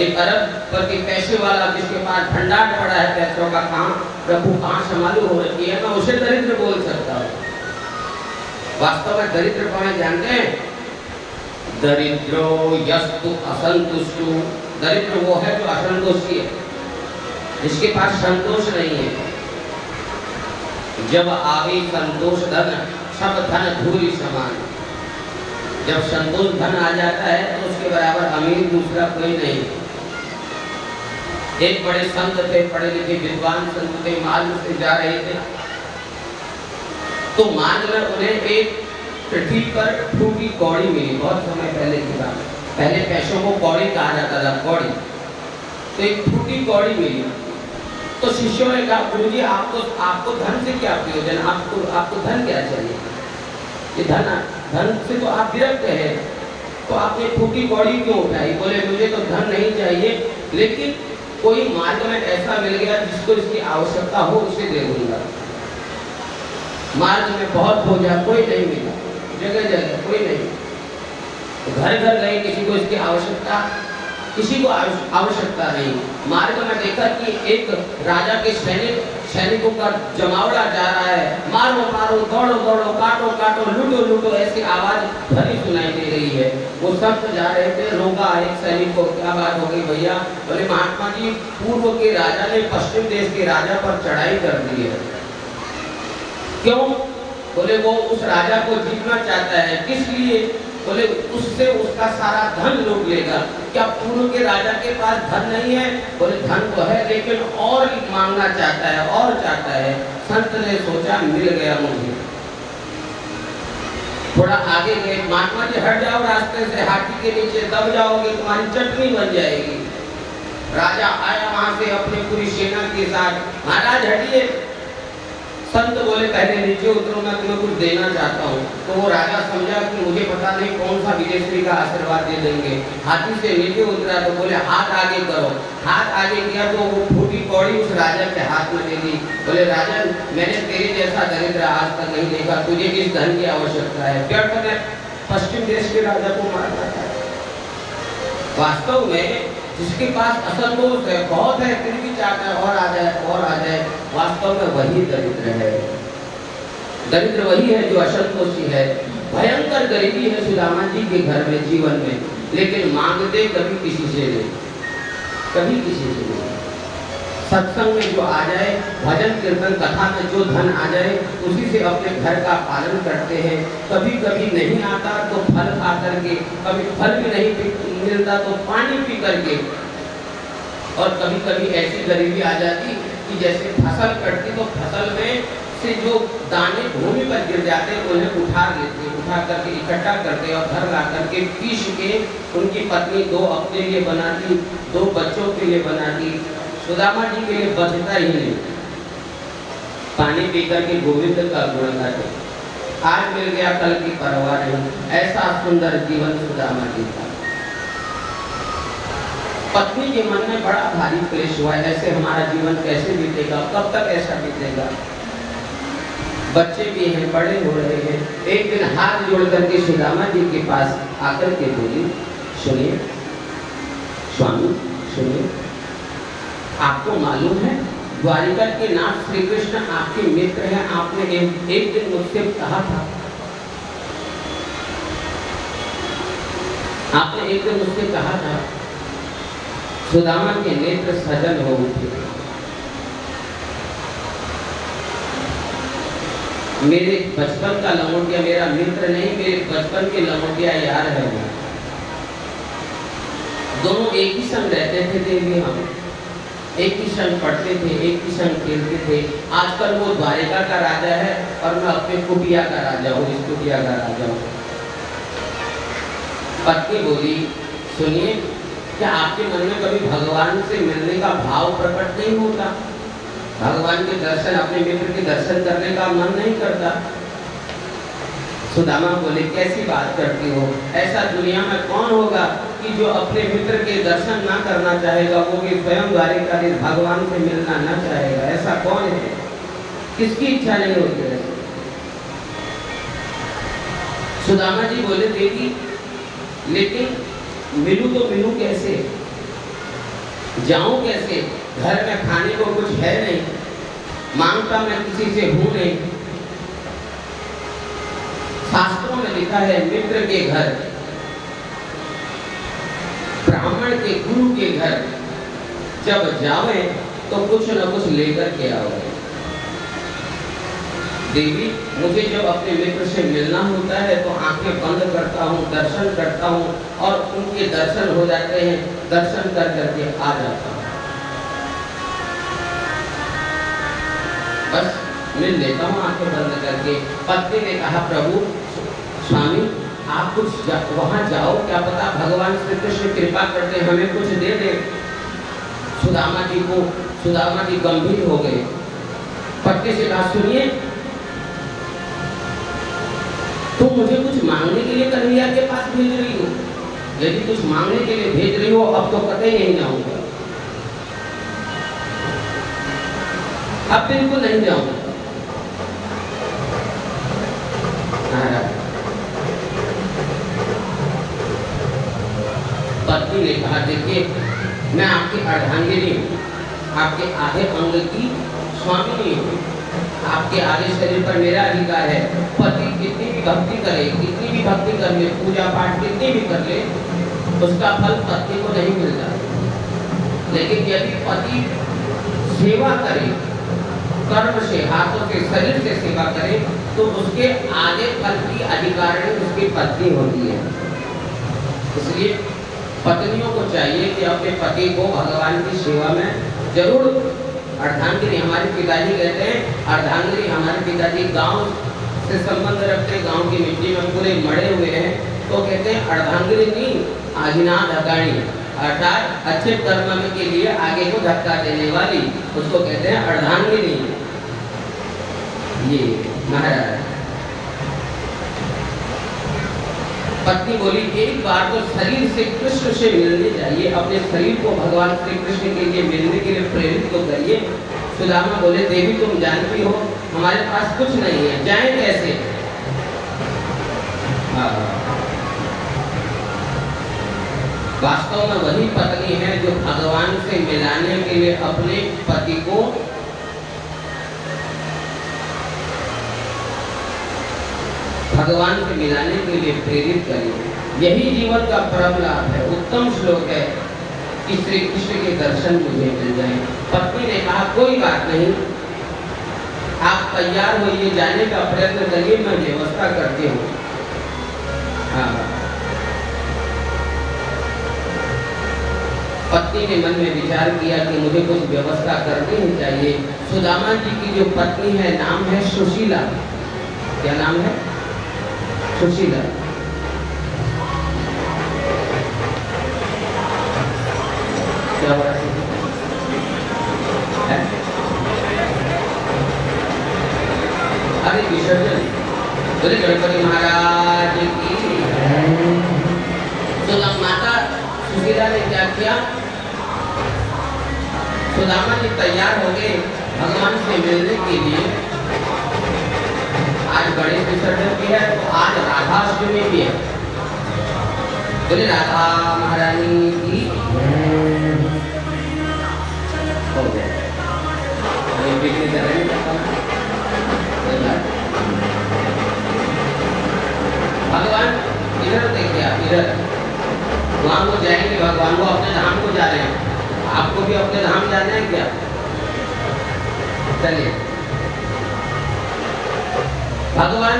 एक अरबपति पैसे वाला जिसके पास भंडार पड़ा है पैसों का, काम प्रभु कहाँ संभालू हो रही है, मैं उसे दरिद्र बोल सकता हूँ। वास्तव में दरिद्र को मैं जानते हैं, दरिद्रो यस्तु असंतुष्टु। दरिद्र वो है जो असंतोषी है, जिसके पास संतोष नहीं है। जब आवे संतोष धन, सब धन धूलि समान। जब संतोष धन आ जाता है तो उसके बराबर अमीर दूसरा कोई नहीं। एक बड़े संत थे, पढ़े लिखे विद्वान संत थे, मार्ग से जा रहे थे, तो मार्ग में उन्हें एक पृथ्वी पर फूटी कौड़ी मिली। बहुत समय पहले की बात, पहले पैसों को कौड़ी कहा जाता था, कौड़ी। तो एक फूटी कौड़ी मिली। तो शिष्यों ने कहा, गुरुजी आपको धन से क्या प्रयोजन, आपको धन क्या चाहिए? ये धन से तो आप विरक्त है, तो आपने फूटी कौड़ी क्यों उठाई? बोले मुझे तो धन नहीं चाहिए, लेकिन कोई मार्ग में ऐसा मिल गया जिसको इसकी आवश्यकता हो उसे दे दूंगा। मार्ग में बहुत खोजा, कोई नहीं मिला, जगह जगह कोई नहीं। घर घर गए, किसी को इसकी आवश्यकता, किसी को आवश्यकता नहीं। मार्ग में देखा कि एक राजा के सैनिकों का जमावड़ा जा रहा है, मारो मारो, दौड़ो दौड़ो, काटो काटो, लूटो लूटो, ऐसी आवाज भरी सुनाई दे रही है। वो सब जा रहे थे, रोका एक सैनिक को, क्या बात हो गई भैया? बोले महात्मा जी, पूर्व के राजा ने पश्चिम देश के राजा पर चढ़ाई कर दी है। क्यों? बोले वो उस राजा को जीतना चाहता है। किस लिए? बोले उससे उसका सारा धन लूट लेगा। क्या पूर्व के राजा के पास धन नहीं है? बोले धन तो है, लेकिन और मांगना चाहता है, और चाहता है। संत ने सोचा मिल गया मुझे। थोड़ा आगे गए, महात्मा जी हट जाओ रास्ते से, हाथी के नीचे दब जाओगे, तुम्हारी चटनी बन जाएगी। राजा आया वहां से अपनी पूरी सेना के साथ, महाराज हटिए। संत बोले पहले नीचे उतरो, मैं तुम्हें कुछ देना चाहता हूँ। तो वो राजा समझा कि मुझे पता नहीं कौन सा विदेशी का आशीर्वाद दे देंगे। हाथी से नीचे उतरा तो बोले हाथ आगे करो। हाथ आगे किया तो वो फूटी कौड़ी उस राजा के हाथ में दे दी। बोले राजा, मैंने तेरे जैसा दरिद्र आज तक नहीं देखा, तुझे किस धन की आवश्यकता है? व्यर्थ में पश्चिम देश के राजा को मारना है। वास्तव में जिसके पास असंतोष है, बहुत है, फिर भी चाहता है और आ जाए और आ जाए, वास्तव में वही दरिद्र है। दरिद्र वही है जो असंतोषी है। भयंकर गरीबी है सुदामा जी के घर में, जीवन में, लेकिन मांगते कभी किसी से नहीं, कभी किसी से नहीं। सत्संग में जो आ जाए, भजन कीर्तन कथा में जो धन आ जाए, उसी से अपने घर का पालन करते हैं। कभी कभी नहीं आता तो फल खा करके, कभी फल भी नहीं मिलता तो पानी पी करके, और कभी कभी ऐसी गरीबी आ जाती कि जैसे फसल कटती तो फसल में से जो दाने भूमि पर गिर जाते उन्हें उठा लेते, उठा करके इकट्ठा करते और घर ला करके पीस के उनकी पत्नी 2 अपने लिए बनाती, 2 बच्चों के लिए बनाती। सुदामा जी के लिए बचता ही नहीं, पानी पी करके गोविंद का गुण गाते। आज मिल गया कल की परवाह नहीं, ऐसा सुंदर जीवन सुदामा जी का। पत्नी के मन में बड़ा भारी क्लेश हुआ, ऐसे हमारा जीवन कैसे बीतेगा, कब तक ऐसा बीतेगा। बच्चे भी हैं, बड़े हो रहे हैं। एक दिन हाथ जोड़ करके सुदामा जी के पास आकर के बोली, सुनिए स्वामी, सुनिए, आपको मालूम है द्वारिका के नाथ श्री कृष्ण आपके मित्र हैं। आपने एक दिन मुझसे कहा था, आपने एक दिन मुझसे कहा था सुदामा के नेत्र सजल हो उठे। मेरे बचपन का लंगोटिया, मेरा मित्र नहीं, मेरे बचपन के लंगोटिया यार है वो। दोनों एक ही संग रहते थे देवी, हम एक ही संग पढ़ते थे, एक ही संग खेलते थे। आजकल वो द्वारिका का राजा है और मैं अपने कुटिया का राजा हूँ, इस कुटिया का राजा हूँ। पत्नी बोली, सुनिए, क्या आपके मन में कभी भगवान से मिलने का भाव प्रकट नहीं होता? भगवान के दर्शन, अपने मित्र के दर्शन करने का मन नहीं करता? सुदामा बोले, कैसी बात करती हो? ऐसा दुनिया में कौन होगा कि जो अपने मित्र के दर्शन ना करना चाहेगा, वो भी स्वयं द्वारिकाधीश भगवान से मिलना ना चाहेगा? ऐसा कौन है? किसकी इच्छा नहीं होती है? सुदामा जी बोले, देवी लेकिन मिलूं तो मिलूं कैसे, जाऊं कैसे? घर में खाने को कुछ है नहीं, मांगता मैं किसी से हूं नहीं। शास्त्रों में लिखा है मित्र के घर, ब्राह्मण के गुरु के घर जब जावे तो कुछ न कुछ लेकर के आओ। देवी, मुझे जब अपने मित्र से मिलना होता है तो आंखें बंद करता हूँ, दर्शन करता हूँ और उनके दर्शन हो जाते हैं, दर्शन कर करके आ जाता हूँ, बस मिल लेता हूँ आंखें बंद करके। पत्नी ने कहा, प्रभु स्वामी आप कुछ वहां जाओ, क्या पता भगवान श्री कृष्ण कृपा करते हमें कुछ दे दे। सुदामा जी गंभीर हो गए। पत्नी से कहा, सुनिए, तुम मुझे कुछ मांगने के लिए कन्हैया के पास भेज रही हो? यदि कुछ मांगने के लिए भेज रही हो, अब तो कतई नहीं जाऊंगा, अब बिल्कुल नहीं जाऊंगा। पत्नी ने कहा, देखिए मैं आपकी अर्धांगिनी हूँ, आपके आधे अंग की स्वामिनी हूँ, आपके आधे शरीर पर मेरा अधिकार है। पति कितनी भी भक्ति करे, कितनी भी भक्ति कर ले, पूजा पाठ कितनी भी कर ले, उसका फल पत्नी को नहीं मिलता। लेकिन यदि पति सेवा करे, कर्म से, हाथों से, शरीर से सेवा करे, तो उसके आगे फल की अधिकारिणी उसकी पत्नी होती है। इसलिए पत्नियों को चाहिए कि अपने पति को भगवान की सेवा में जरूर अर्धांगिनी, हमारे पिताजी कहते हैं अर्धांगिनी, हमारे पिताजी गांव से संबंध रखते, गांव की मिट्टी में पूरे मड़े हुए हैं, तो कहते हैं अर्धांगिनी आगिना धकाणी, अर्थात अच्छे कर्म के लिए आगे को धक्का देने वाली, उसको कहते हैं अर्धांगिनी। ये महाराज पत्नी बोली, एक बार तो शरीर से कृष्ण से मिलने जाइए, अपने शरीर को भगवान श्री कृष्ण के लिए मिलने के लिए प्रेरित तो करिए। सुदामा बोले, देवी तुम जानती हो हमारे पास कुछ नहीं है, जाएं कैसे? वास्तव में वही पत्नी है जो भगवान से मिलाने के लिए अपने पति को भगवान से मिलाने के लिए प्रेरित करें। यही जीवन का परम लाभ है। उत्तम श्लोक है, कि श्री कृष्ण के दर्शन मुझे मिल जाए। पत्नी ने कहा कोई बात नहीं, आप तैयार होइए, जाने का प्रयत्न करिए, मैं व्यवस्था करती हूँ। हाँ। पत्नी ने मन में विचार किया कि मुझे कुछ व्यवस्था करनी ही चाहिए। सुदामा जी की जो पत्नी है नाम है सुशीला। क्या नाम है? सुशीला। क्या हो रहा है? अरे विसर्जन, बोले गणपति महाराज की। सुदामा माता सुशीला ने क्या किया? सुदामा जी तैयार हो गए भगवान से मिलने के लिए। आज गणेश विसर्जन भी है, तो आज राधाष्टमी भी है। बोले राधा महारानी की हो गया। भगवान इधर देखिए, आप इधर वहां को जाएंगे, भगवान को अपने धाम को जा रहे हैं। आपको भी अपने धाम जाना है क्या? चलिए। भगवान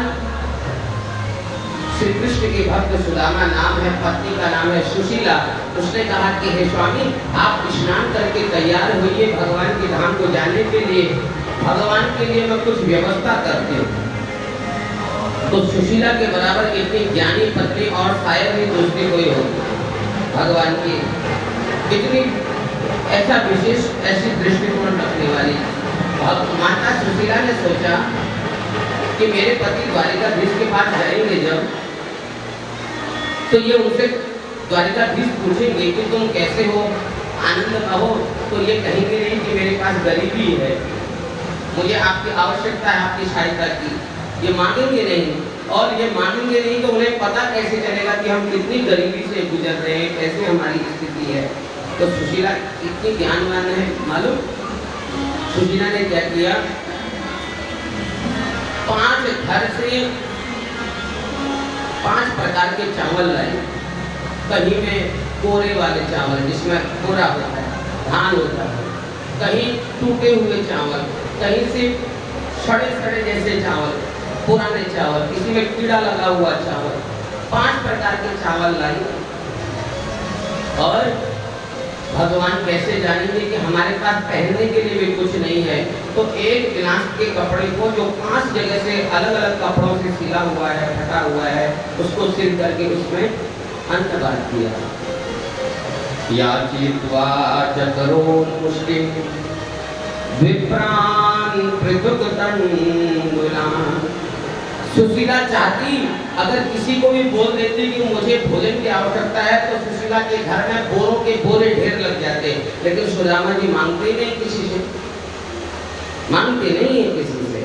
श्री कृष्ण के भक्त सुदामा नाम है, पत्नी का नाम है सुशीला। उसने कहा कि हे स्वामी, आप स्नान करके तैयार होइए भगवान के धाम को जाने के लिए। भगवान के लिए मैं कुछ व्यवस्था करती हूँ। तो सुशीला के बराबर इतनी ज्ञानी पत्नी और शायद ही दूसरी कोई होगी भगवान की, इतनी ऐसा विशेष ऐसी दृष्टिकोण रखने वाली। माता सुशीला ने सोचा कि मेरे पति द्वारिकाधीश के पास जाएंगे जब, तो ये उनसे द्वारिकाधीश पूछेंगे कि तुम कैसे हो, आनंद रहो, तो ये कहेंगे नहीं कि मेरे पास गरीबी है, मुझे आपकी आवश्यकता है, आपकी सहायता की। ये मांगेंगे नहीं, और ये मांगेंगे नहीं तो उन्हें पता कैसे चलेगा कि हम कितनी गरीबी से गुजर रहे हैं, कैसे हमारी स्थिति है। तो सुशीला इतनी ज्ञानवान है, मालूम सुशीला ने क्या किया? 5 घर से 5 प्रकार के चावल लाए। कहीं में कोरे वाले चावल जिसमें कोरा होता है, धान होता है, कहीं टूटे हुए चावल, कहीं से सड़े सड़े जैसे चावल, पुराने चावल, किसी में कीड़ा लगा हुआ चावल। 5 प्रकार के चावल लाई। और भगवान कैसे जानेंगे कि हमारे पास पहनने के लिए भी कुछ नहीं है, तो एक गिलास के कपड़े को जो 5 जगह से अलग अलग कपड़ों से सिला हुआ है, फटा हुआ है, उसको सिल करके उसमें अंत बांध दिया। याचित्वा चतरो मुष्टिम विप्रान पृथुक तंडुलान। सुशीला चाहती अगर किसी को भी बोल देती कि मुझे भोजन की आवश्यकता है, तो सुशीला के घर में बोरों के बोरे ढेर लग जाते। लेकिन सुदामा जी मांगते नहीं, किसी से मांगते नहीं है किसी से।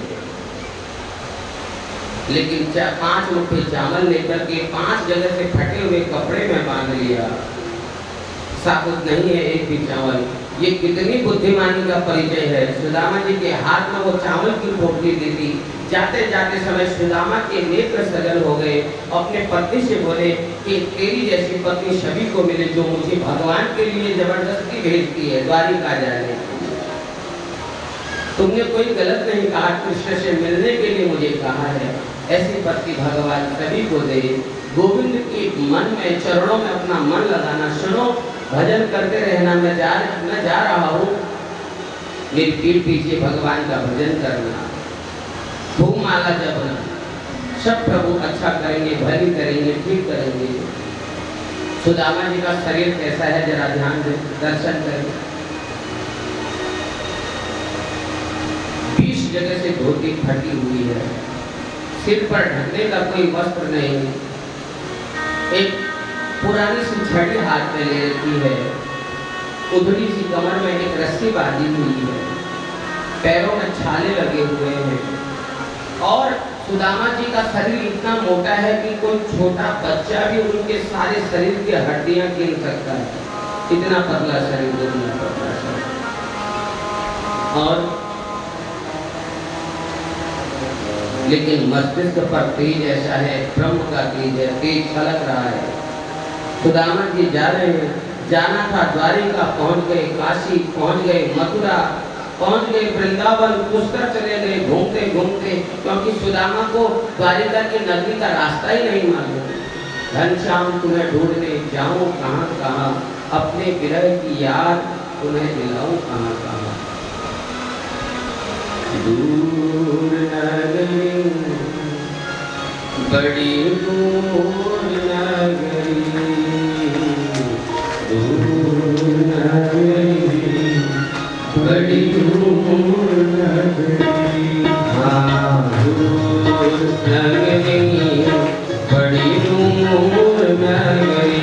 लेकिन 5 मुट्ठी चावल लेकर के 5 जगह से फटे हुए कपड़े में बांध लिया। साबुत नहीं है एक भी चावल। ये कितनी बुद्धिमानी का परिचय है। सुदामा जी के हाथ में वो चावल की पोटली दी थी। जाते जाते समय सुदामा के नेत्र सजल हो गए। अपने पत्नी से बोले कि तेरी जैसी पत्नी सभी को मिले जो मुझे भगवान के लिए जबरदस्ती भेजती है द्वारिका जाने। तुमने कोई गलत नहीं कहा, कृष्ण से मिलने के लिए मुझे कहा है। ऐसी पत्नी भगवान सभी को दे। गोविंद के मन में, चरणों में अपना मन लगाना। सुनो, भजन करते रहना। मैं जा रहा हूँ, मेरी पीठ पीछे भगवान का भजन करना, भूमाला जपना। सब प्रभु अच्छा करेंगे, भली करेंगे, ठीक करेंगे। सुदामा जी का शरीर कैसा है जरा ध्यान दें, दर्शन करें। 20 जगह से धोती फटी हुई है, सिर पर ढकने का कोई वस्त्र नहीं। एक पुरानी सी छड़ी हाथ में ले रखी है, उधड़ी सी कमर में एक रस्सी बांधी हुई है, पैरों में छाले लगे हुए हैं। और सुदामा जी का शरीर इतना मोटा है कि कोई छोटा बच्चा भी उनके सारे शरीर की हड्डियां गिन सकता है। इतना पतला शरीर, इतना पतला शरीर। और लेकिन मस्तिष्क पर तेज ऐसा है, ब्रह्म का तेज है, तेज छलक रहा है। सुदामा जी जा रहे हैं, जाना था द्वारिका, पहुंच गए काशी, पहुंच गए मथुरा, पहुंच गए वृंदावन, पुष्कर चले गए घूमते घूमते, क्योंकि सुदामा को द्वारिका की नगरी का रास्ता ही नहीं मालूम। घनश्याम तुम्हें ढूंढने जाऊं कहाँ कहाँ, अपने विरह की याद तुम्हें दिलाऊं कहाँ कहाँ। दूर नगरी बड़ी दूर नगरी, दूर नगरी बड़ी दूर नगरी, हाँ दूर नगरी बड़ी दूर नगरी,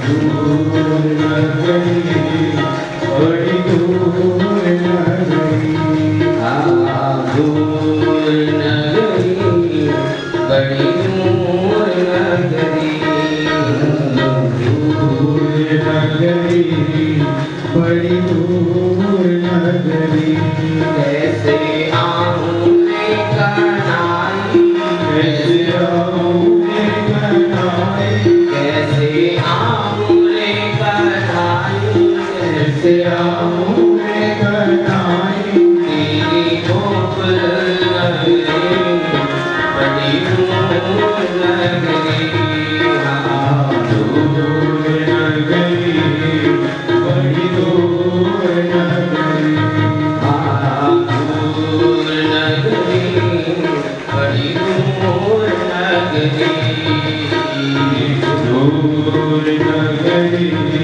दूर नगरी बड़ी दूर नगरी, हाँ दूर नगरी बड़ी दूर नगरी, दूर नगरी बड़ी दूर नगरी। कैसे आऊं रे कनाई, कैसे आऊं रे कनाई, कैसे आऊं रे कनाई, कैसे आऊं रे कनाई। तेरी गोप नगरी बड़ी दूर नगरी, हाँ दूर नगरी बड़ी दूर नगरी। हाँ दूर नगरी बड़ी दूर नगरी, दूर नगरी